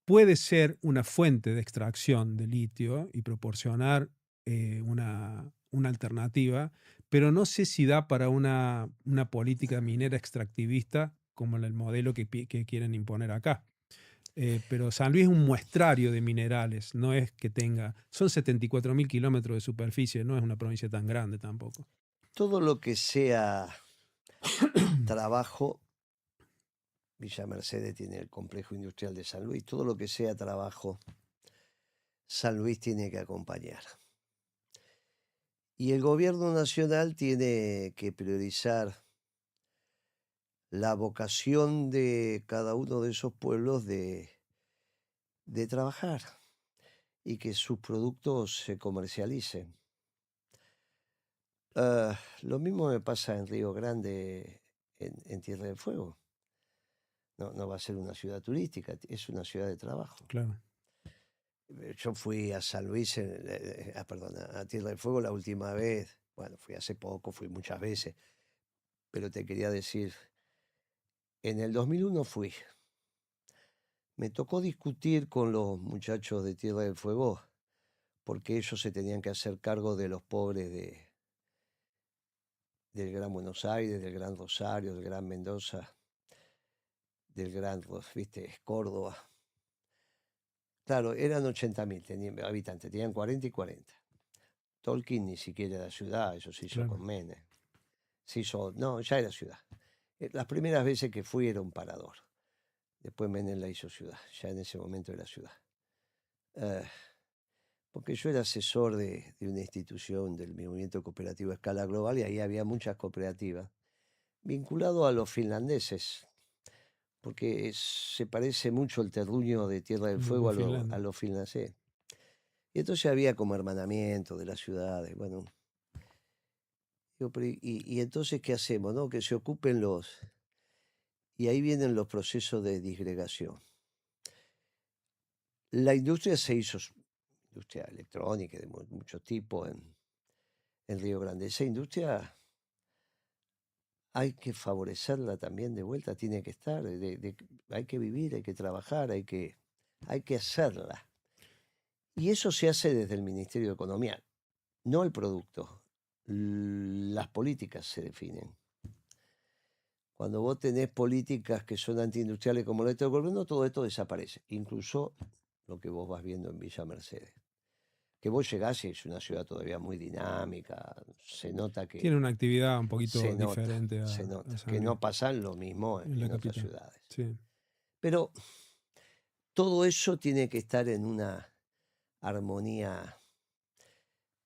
puede ser una fuente de extracción de litio y proporcionar una alternativa, pero no sé si da para una política minera extractivista como el modelo que quieren imponer acá. Pero San Luis es un muestrario de minerales, no es que tenga, son 74.000 kilómetros de superficie, no es una provincia tan grande tampoco. Todo lo que sea trabajo, Villa Mercedes tiene el complejo industrial de San Luis, todo lo que sea trabajo, San Luis tiene que acompañar. Y el gobierno nacional tiene que priorizar la vocación de cada uno de esos pueblos de trabajar y que sus productos se comercialicen. Lo mismo me pasa en Río Grande, en Tierra del Fuego. No va a ser una ciudad turística, es una ciudad de trabajo. Claro. Yo fui a San Luis, perdón, a Tierra del Fuego la última vez. Bueno, fui hace poco, fui muchas veces, pero te quería decir, en el 2001 fui, Me tocó discutir con los muchachos de Tierra del Fuego porque ellos se tenían que hacer cargo de los pobres del Gran Buenos Aires, del Gran Rosario, del Gran Mendoza, del Gran, viste, Córdoba. Claro, eran 80.000 habitantes, tenían 40 y 40. Tolkien ni siquiera era ciudad, eso se hizo Claro. con Menem. No, ya era ciudad. Las primeras veces que fui era un parador. Después Menem la hizo ciudad, ya en ese momento era ciudad. Porque yo era asesor de una institución del movimiento cooperativo a escala global y ahí había muchas cooperativas, vinculado a los finlandeses, porque se parece mucho el terruño de Tierra del Fuego Con a Finlandia. los finlandeses. Y entonces había como hermanamiento de las ciudades, bueno. Y entonces, ¿qué hacemos? No? Que se ocupen los... Y ahí vienen los procesos de disgregación. La industria se hizo, industria electrónica de muchos tipos en Río Grande. Esa industria hay que favorecerla también de vuelta, tiene que estar, hay que vivir, hay que trabajar, hay que hacerla. Y eso se hace desde el Ministerio de Economía, no el producto. Las políticas se definen. Cuando vos tenés políticas que son antiindustriales como la del gobierno, todo esto desaparece, incluso lo que vos vas viendo en Villa Mercedes. Que vos llegás y es una ciudad todavía muy dinámica, se nota Tiene que una actividad un poquito diferente se a nota, San que Luis, no pasa lo mismo en la en otras capital. ciudades. Sí. Pero todo eso tiene que estar en una armonía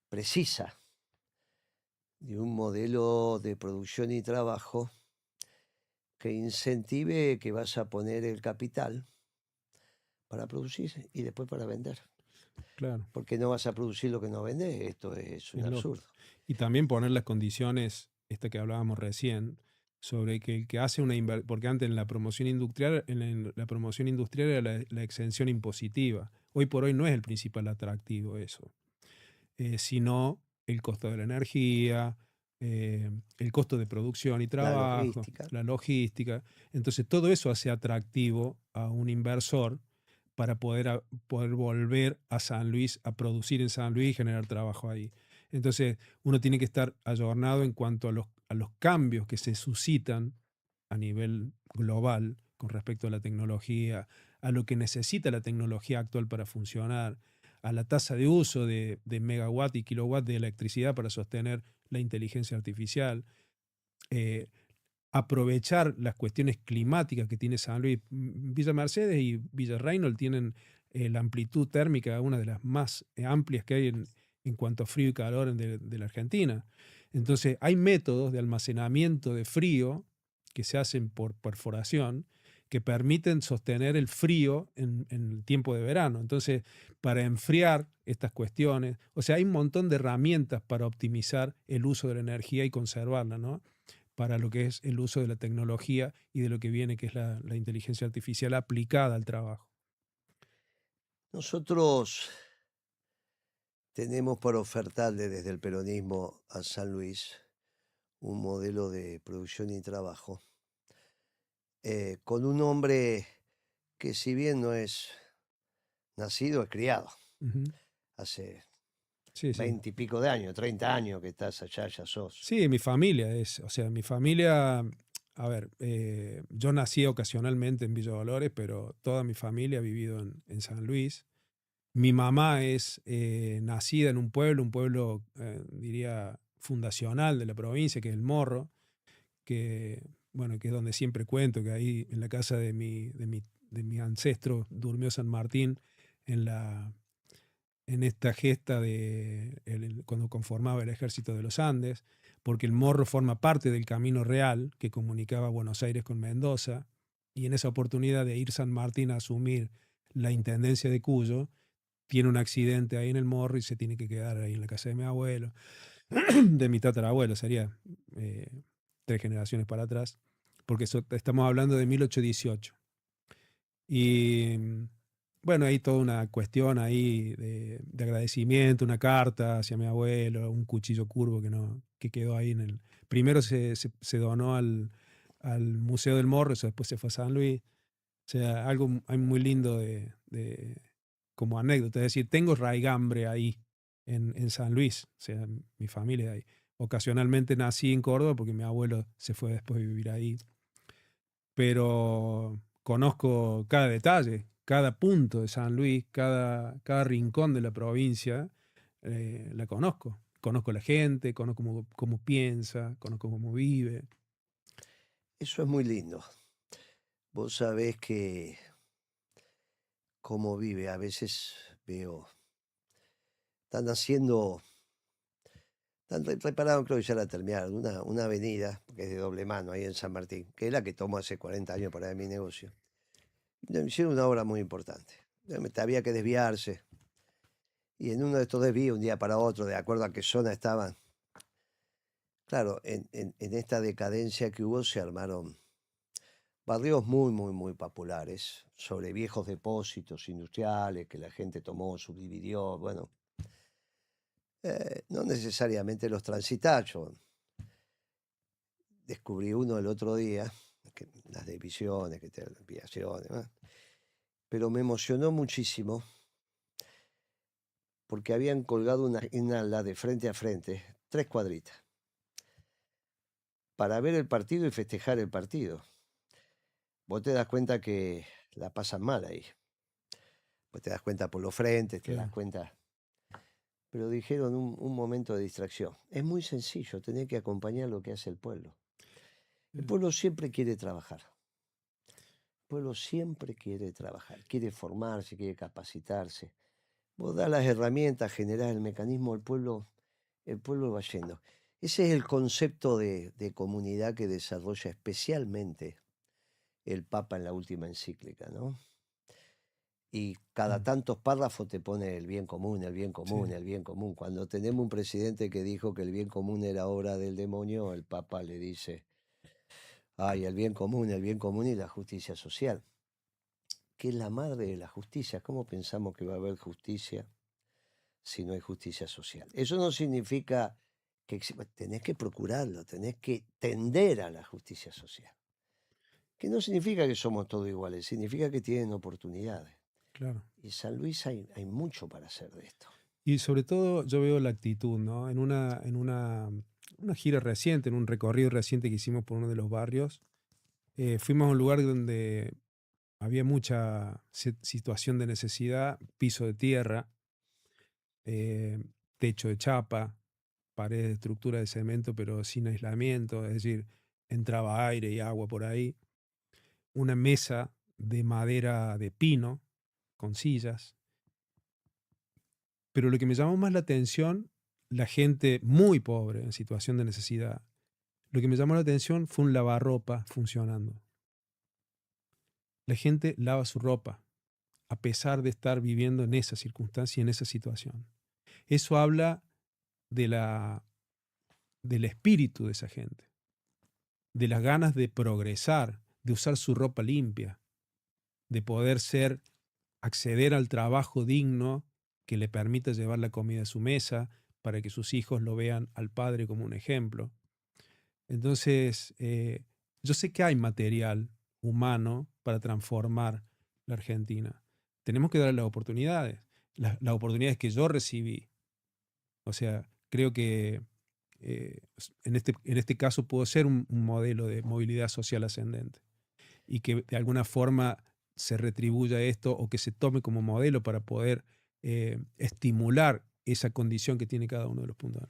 precisa de un modelo de producción y trabajo que incentive que vas a poner el capital para producir y después para vender. Claro, Porque no vas a producir lo que no vendes, esto es un es lógico. absurdo. Y también poner las condiciones, esta que hablábamos recién, sobre que el que hace una inversión, porque antes en la promoción industrial, la promoción industrial era la exención impositiva. Hoy por hoy no es el principal atractivo eso, sino el costo de la energía, el costo de producción y La trabajo, logística. la logística. Entonces todo eso hace atractivo a un inversor para poder volver a San Luis, a producir en San Luis y generar trabajo ahí. Entonces, uno tiene que estar ayornado en cuanto a los cambios que se suscitan a nivel global con respecto a la tecnología, a lo que necesita la tecnología actual para funcionar, a la tasa de uso de megawatt y kilowatt de electricidad para sostener la inteligencia artificial, eh, aprovechar las cuestiones climáticas que tiene San Luis. Villa Mercedes y Villa Reynolds tienen la amplitud térmica, una de las más amplias que hay en cuanto a frío y calor de la Argentina. Entonces, hay métodos de almacenamiento de frío que se hacen por perforación que permiten sostener el frío en el tiempo de verano. Entonces, para enfriar estas cuestiones, o sea, hay un montón de herramientas para optimizar el uso de la energía y conservarla, ¿no? Para lo que es el uso de la tecnología y de lo que viene, que es la inteligencia artificial aplicada al trabajo. Nosotros tenemos para ofertarle desde el peronismo a San Luis un modelo de producción y trabajo con un hombre que si bien no es nacido, es criado. Ujú. Hace Sí, sí. 20 y pico de años, 30 años que estás allá, ya sos. Sí, mi familia es, o sea, mi familia, a ver, yo nací ocasionalmente en Villa Dolores, pero toda mi familia ha vivido en San Luis. Mi mamá es nacida en un pueblo, diría, fundacional de la provincia, que es El Morro, que, bueno, que es donde siempre cuento, que ahí en la casa de mi ancestro durmió San Martín en en esta gesta cuando conformaba el ejército de los Andes, porque el Morro forma parte del Camino Real que comunicaba Buenos Aires con Mendoza, y en esa oportunidad de ir San Martín a asumir la intendencia de Cuyo, tiene un accidente ahí en el Morro y se tiene que quedar ahí en la casa de mi abuelo, de mi tatarabuelo, sería 3 generaciones para atrás, porque estamos hablando de 1818. Y bueno, hay toda una cuestión ahí de agradecimiento, una carta hacia mi abuelo, un cuchillo curvo que quedó ahí en el... Primero se donó al Museo del Morro, eso después se fue a San Luis. sea, algo hay muy lindo como anécdota. Es decir, tengo raigambre ahí en San Luis, o sea, mi familia es de ahí. Ocasionalmente nací en Córdoba porque mi abuelo se fue después a vivir ahí, pero conozco cada detalle, cada punto de San Luis, cada rincón de la provincia, la conozco. Conozco la gente, conozco cómo piensa, conozco cómo vive. Eso es muy lindo. Vos sabés que cómo vive, a veces veo, están haciendo, repararon, creo que ya la terminaron, una avenida, que es de doble mano, ahí en San Martín, que es la que tomo hace 40 años para mi negocio. Hicieron una obra muy importante. Había que desviarse. Y en uno de estos desvíos, un día para otro, de acuerdo a qué zona estaban, claro, en esta decadencia que hubo se armaron barrios muy, muy, muy populares, sobre viejos depósitos industriales que la gente tomó, subdividió, bueno, no necesariamente los transitachos. Descubrí uno el otro día, las divisiones, que te ampliaciones, ¿no? Pero me emocionó muchísimo porque habían colgado la de frente a frente, 3 cuadritas, para ver el partido y festejar el partido. Vos te das cuenta que la pasan mal ahí. Vos te das cuenta por los frentes, te das Claro. cuenta. Pero dijeron un momento de distracción. Es muy sencillo, tenés que acompañar lo que hace el pueblo. El pueblo siempre quiere trabajar. El pueblo siempre quiere trabajar, quiere formarse, quiere capacitarse. Vos das las herramientas, generás el mecanismo, el pueblo va yendo. Ese es el concepto de comunidad que desarrolla especialmente el Papa en la última encíclica, ¿no? Y cada Mm, tantos párrafos te pone el bien común, el bien común, sí, el bien común. Cuando tenemos un presidente que dijo que el bien común era obra del demonio, el Papa le dice, ay, el bien común y la justicia social, que es la madre de la justicia. ¿Cómo pensamos que va a haber justicia si no hay justicia social? Eso no significa que tenés que procurarlo, tenés que tender a la justicia social. Que no significa que somos todos iguales, significa que tienen oportunidades. claro. Y en San Luis hay mucho para hacer de esto. Y sobre todo yo veo la actitud, ¿no? Una gira reciente, en un recorrido reciente que hicimos por uno de los barrios, fuimos a un lugar donde había mucha situación de necesidad, piso de tierra, eh, techo de chapa, paredes de estructura de cemento pero sin aislamiento, es decir, entraba aire y agua por ahí, una mesa de madera de pino con sillas, pero lo que me llamó más la atención, la gente muy pobre en situación de necesidad, lo que me llamó la atención fue un lavarropa funcionando. La gente lava su ropa a pesar de estar viviendo en esa circunstancia y en esa situación. Eso habla de del espíritu de esa gente, de las ganas de progresar, de usar su ropa limpia, de poder acceder al trabajo digno que le permita llevar la comida a su mesa para que sus hijos lo vean al padre como un ejemplo. Entonces, yo sé que hay material humano para transformar la Argentina. Tenemos que darle las oportunidades, las oportunidades que yo recibí. O sea, creo que en este caso puedo ser un modelo de movilidad social ascendente y que de alguna forma se retribuya esto o que se tome como modelo para poder estimular esa condición que tiene cada uno de los puntos.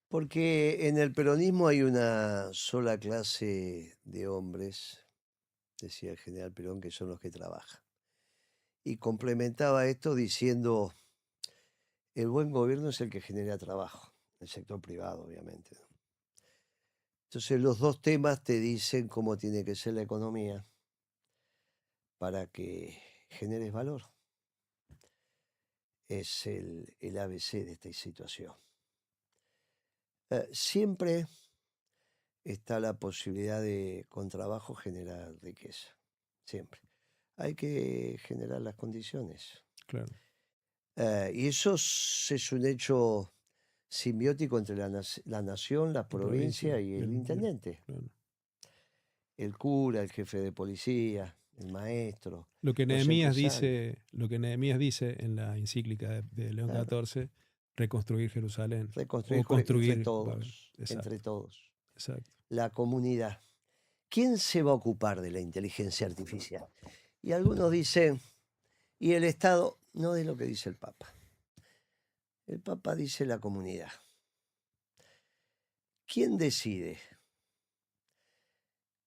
Porque en el peronismo hay una sola clase de hombres, decía el general Perón, que son los que trabajan. Y complementaba esto diciendo, el buen gobierno es el que genera trabajo, el sector privado, obviamente, ¿no? Entonces los dos temas te dicen cómo tiene que ser la economía para que generes valor. Es el ABC de esta situación. Siempre está la posibilidad de, con trabajo, generar riqueza. Siempre. Hay que generar las condiciones. Claro, Y eso es un hecho simbiótico entre la nación, la la provincia provincia y y el intendente, claro. el cura, el jefe de policía, el maestro, Lo que los Nehemías empresarios. dice en la encíclica de León Claro, XIV, reconstruir Jerusalén reconstruir o entre construir Babel. todos, entre Exacto, todos. exacto. La comunidad. ¿Quién se va a ocupar de la inteligencia artificial? Y algunos dicen, y el Estado, no es lo que dice el Papa. El Papa dice la comunidad. ¿Quién decide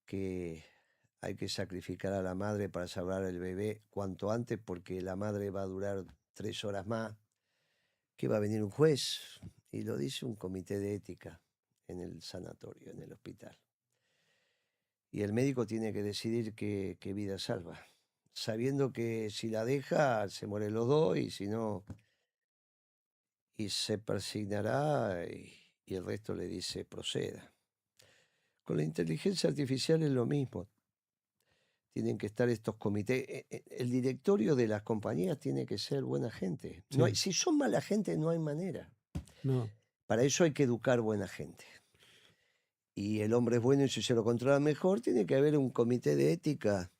que hay que sacrificar a la madre para salvar al bebé cuanto antes porque la madre va a durar 3 horas más? Que va a venir un juez y lo dice un comité de ética en el sanatorio, en el hospital. Y el médico tiene que decidir qué vida salva, sabiendo que si la deja se mueren los dos y si no, y se persignará y el resto le dice proceda. Con la inteligencia artificial es lo mismo. Tienen que estar estos comités. El directorio de las compañías tiene que ser buena gente. No hay, Sí, si son mala gente, no hay manera. no, Para eso hay que educar buena gente. Y el hombre es bueno y si se lo controla mejor, tiene que haber un comité de ética.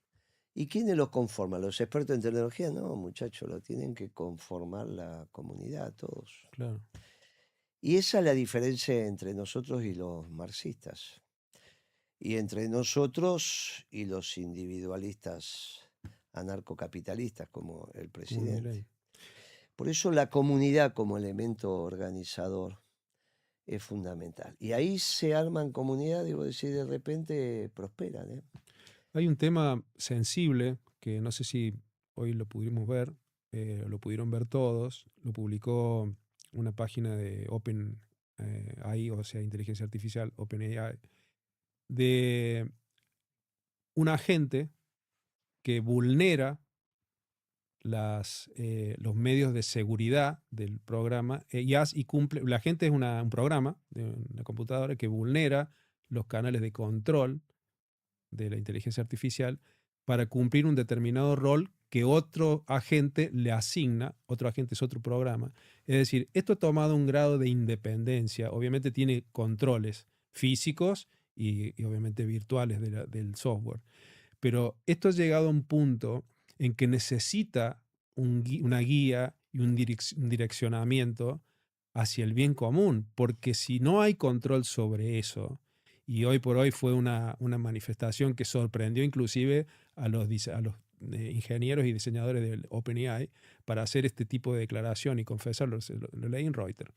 ¿Y quiénes los conforman? ¿Los expertos en tecnología? No, muchachos, lo tienen que conformar la comunidad, todos. claro. Y esa es la diferencia entre nosotros y los marxistas. Y entre nosotros y los individualistas anarcocapitalistas como el Como presidente. Milei. Por eso la comunidad como elemento organizador es fundamental. Y ahí se arman comunidades, digo, decir, de repente prosperan, ¿eh? Hay un tema sensible que no sé si hoy lo pudimos ver, lo pudieron ver todos, lo publicó una página de AI, o sea, inteligencia artificial, OpenAI, de un agente que vulnera los medios de seguridad del programa y cumple. La gente es un programa de una computadora que vulnera los canales de control de la inteligencia artificial para cumplir un determinado rol que otro agente le asigna. Otro agente es otro programa. Es decir, esto ha tomado un grado de independencia. Obviamente tiene controles físicos y obviamente virtuales del software. Pero esto ha llegado a un punto en que necesita una guía y un direccionamiento hacia el bien común, porque si no hay control sobre eso, y hoy por hoy fue una manifestación que sorprendió inclusive a los ingenieros y diseñadores del OpenAI para hacer este tipo de declaración y confesarlo, lo leí en Reuters,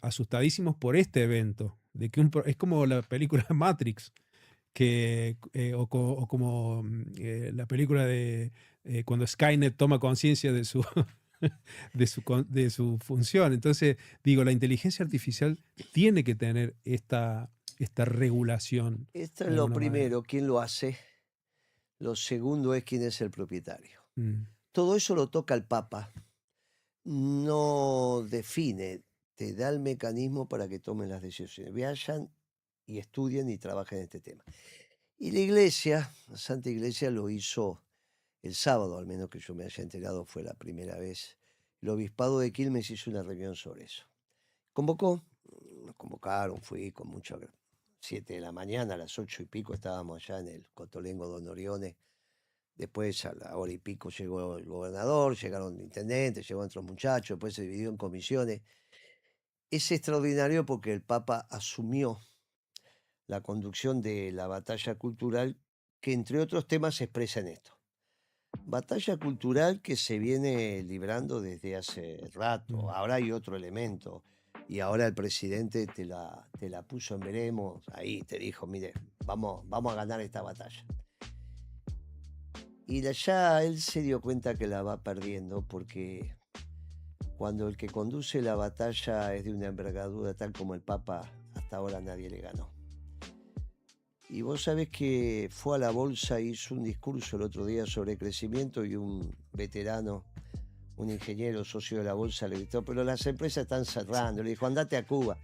asustadísimos por este evento, de que es como la película Matrix, o como la película de cuando Skynet toma conciencia de su, de su función. Entonces, digo, la inteligencia artificial tiene que tener esta regulación Esto es de lo alguna manera. primero, quién lo hace. Lo segundo es quién es el propietario. Mm, Todo eso lo toca el Papa. No define, te da el mecanismo para que tomen las decisiones. Vayan y estudien y trabajen en este tema. Y la iglesia, la Santa Iglesia lo hizo el sábado, al menos que yo me haya enterado, fue la primera vez. El obispado de Quilmes hizo una reunión sobre eso. Convocó, nos convocaron, fui con mucho 7 de la mañana, a las 8 y pico estábamos allá en el Cotolengo Don Orione. Después a la hora y pico llegó el gobernador, llegaron intendentes, llegó otros muchachos, después se dividió en comisiones. Es extraordinario porque el Papa asumió la conducción de la batalla cultural que entre otros temas se expresa en esto. Batalla cultural que se viene librando desde hace rato. mm. Ahora hay otro elemento. Y ahora el presidente te la puso en veremos. Ahí te dijo, mire, vamos a ganar esta batalla. Y ya él se dio cuenta que la va perdiendo porque cuando el que conduce la batalla es de una envergadura tal como el Papa, hasta ahora nadie le ganó. Y vos sabés que fue a la bolsa, hizo un discurso el otro día sobre crecimiento y un veterano, un ingeniero socio de la bolsa le gritó, pero las empresas están cerrando. Le dijo, andate a Cuba.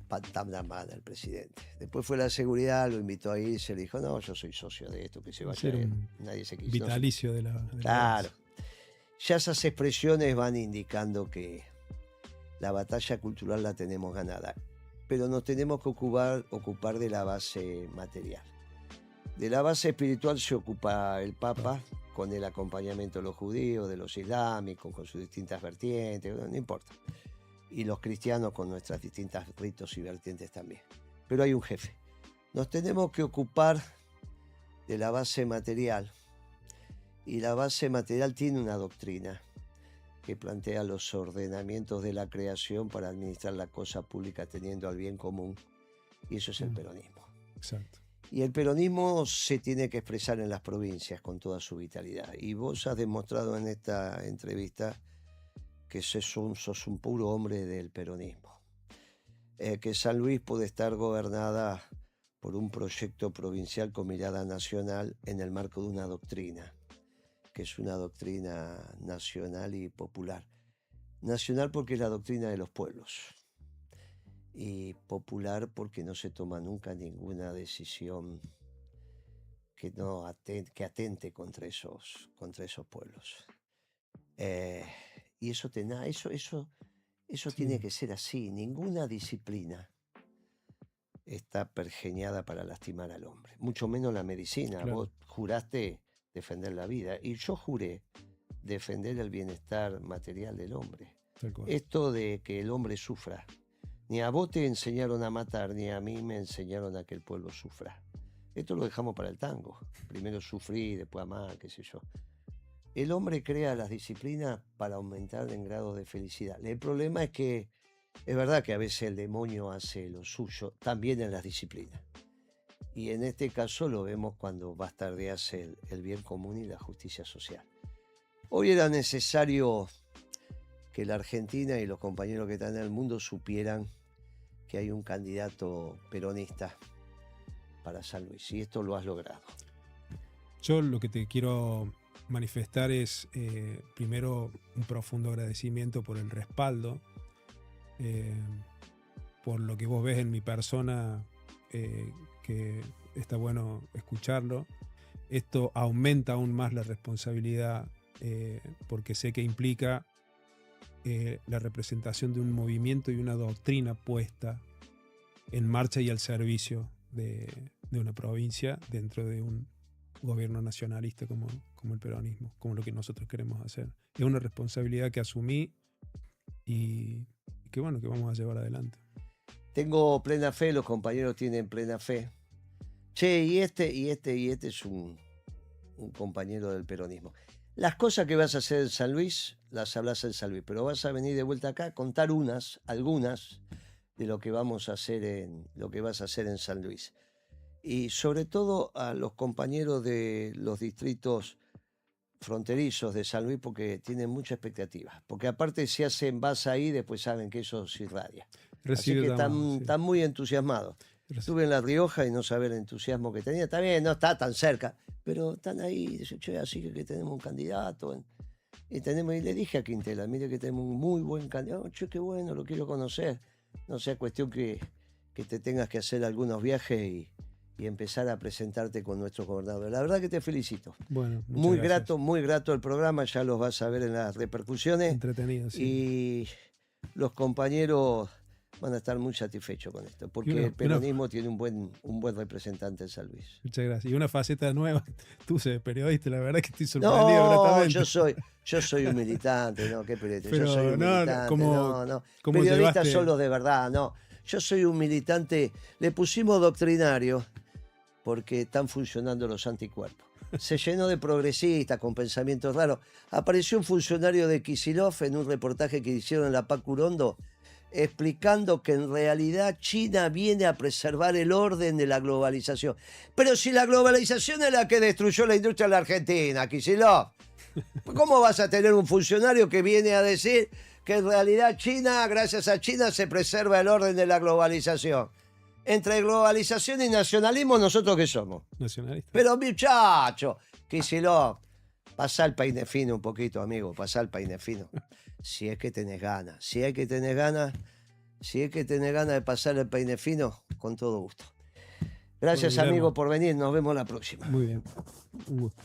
Patada mala el presidente. Después fue la seguridad, lo invitó a irse, le dijo, no, yo soy socio de esto, que se Va a vaya ser él. un Nadie se quiso. vitalicio de la Claro. bolsa. Ya esas expresiones van indicando que la batalla cultural la tenemos ganada, pero nos tenemos que ocupar de la base material. De la base espiritual se ocupa el Papa con el acompañamiento de los judíos, de los islámicos, con sus distintas vertientes, no importa. Y los cristianos con nuestras distintas ritos y vertientes también. Pero hay un jefe. Nos tenemos que ocupar de la base material. Y la base material tiene una doctrina que plantea los ordenamientos de la creación para administrar la cosa pública teniendo al bien común. Y eso es el peronismo. Exacto. Y el peronismo se tiene que expresar en las provincias con toda su vitalidad. Y vos has demostrado en esta entrevista que sos un puro hombre del peronismo. Que San Luis puede estar gobernada por un proyecto provincial con mirada nacional en el marco de una doctrina, que es una doctrina nacional y popular. Nacional porque es la doctrina de los pueblos. Y popular porque no se toma nunca ninguna decisión que atente contra esos pueblos. Y eso tiene que ser así. Ninguna disciplina está pergeñada para lastimar al hombre, mucho menos la medicina. Claro. Vos juraste defender la vida y yo juré defender el bienestar material del hombre. Tal cual. Esto de que el hombre sufra. Ni a vos te enseñaron a matar, ni a mí me enseñaron a que el pueblo sufra. Esto lo dejamos para el tango. Primero sufrí, después amar, qué sé yo. El hombre crea las disciplinas para aumentar en grados de felicidad. El problema es que es verdad que a veces el demonio hace lo suyo también en las disciplinas. Y en este caso lo vemos cuando bastardeas el bien común y la justicia social. Hoy era necesario que la Argentina y los compañeros que están en el mundo supieran que hay un candidato peronista para San Luis. Y esto lo has logrado. Yo lo que te quiero manifestar es primero un profundo agradecimiento por el respaldo, por lo que vos ves en mi persona, que está bueno escucharlo. Esto aumenta aún más la responsabilidad porque sé que implica la representación de un movimiento y una doctrina puesta en marcha y al servicio de una provincia dentro de un gobierno nacionalista como el peronismo, como lo que nosotros queremos hacer. Es una responsabilidad que asumí y que bueno, que vamos a llevar adelante. Tengo plena fe, los compañeros tienen plena fe. Che, y este es un compañero del peronismo. Las cosas que vas a hacer en San Luis, las hablas en San Luis, pero vas a venir de vuelta acá a contar algunas de lo que vamos a hacer lo que vas a hacer en San Luis. Y sobre todo a los compañeros de los distritos fronterizos de San Luis, porque tienen mucha expectativa. Porque aparte si vas ahí, después saben que eso se irradia. Así que están muy entusiasmados. Estuve en La Rioja y no sabía el entusiasmo que tenía. Está bien, no está tan cerca, pero están ahí. Dicen, che, así que tenemos un candidato. Y le dije a Quintela, mire que tenemos un muy buen candidato. Che, qué bueno, lo quiero conocer. No sea cuestión que te tengas que hacer algunos viajes y empezar a presentarte con nuestros gobernadores. La verdad que te felicito. Bueno, muy grato el programa, ya los vas a ver en las repercusiones. Entretenido, sí. Y los compañeros van a estar muy satisfechos con esto, porque el peronismo tiene un buen representante en San Luis. Muchas gracias. Y una faceta nueva, tú eres periodista, la verdad que estoy sorprendido. No, yo soy un militante, no, qué periodista. Yo soy un militante, no. Periodistas son los de verdad, no. Yo soy un militante, le pusimos doctrinario porque están funcionando los anticuerpos. Se llenó de progresistas con pensamientos raros. Apareció un funcionario de Kicillof en un reportaje que hicieron en la PAC Urondo explicando que en realidad China viene a preservar el orden de la globalización. Pero si la globalización es la que destruyó la industria de la Argentina, Kicillof, ¿cómo vas a tener un funcionario que viene a decir que en realidad gracias a China se preserva el orden de la globalización? Entre globalización y nacionalismo, ¿nosotros qué somos? Nacionalistas. Pero muchacho, Kicillof, pasá el peine fino un poquito, amigo, pasá el peine fino. Si es que tenés ganas, si es que tenés ganas de pasar el peine fino, con todo gusto. Gracias, amigo, por venir. Nos vemos la próxima. Muy bien. Un gusto.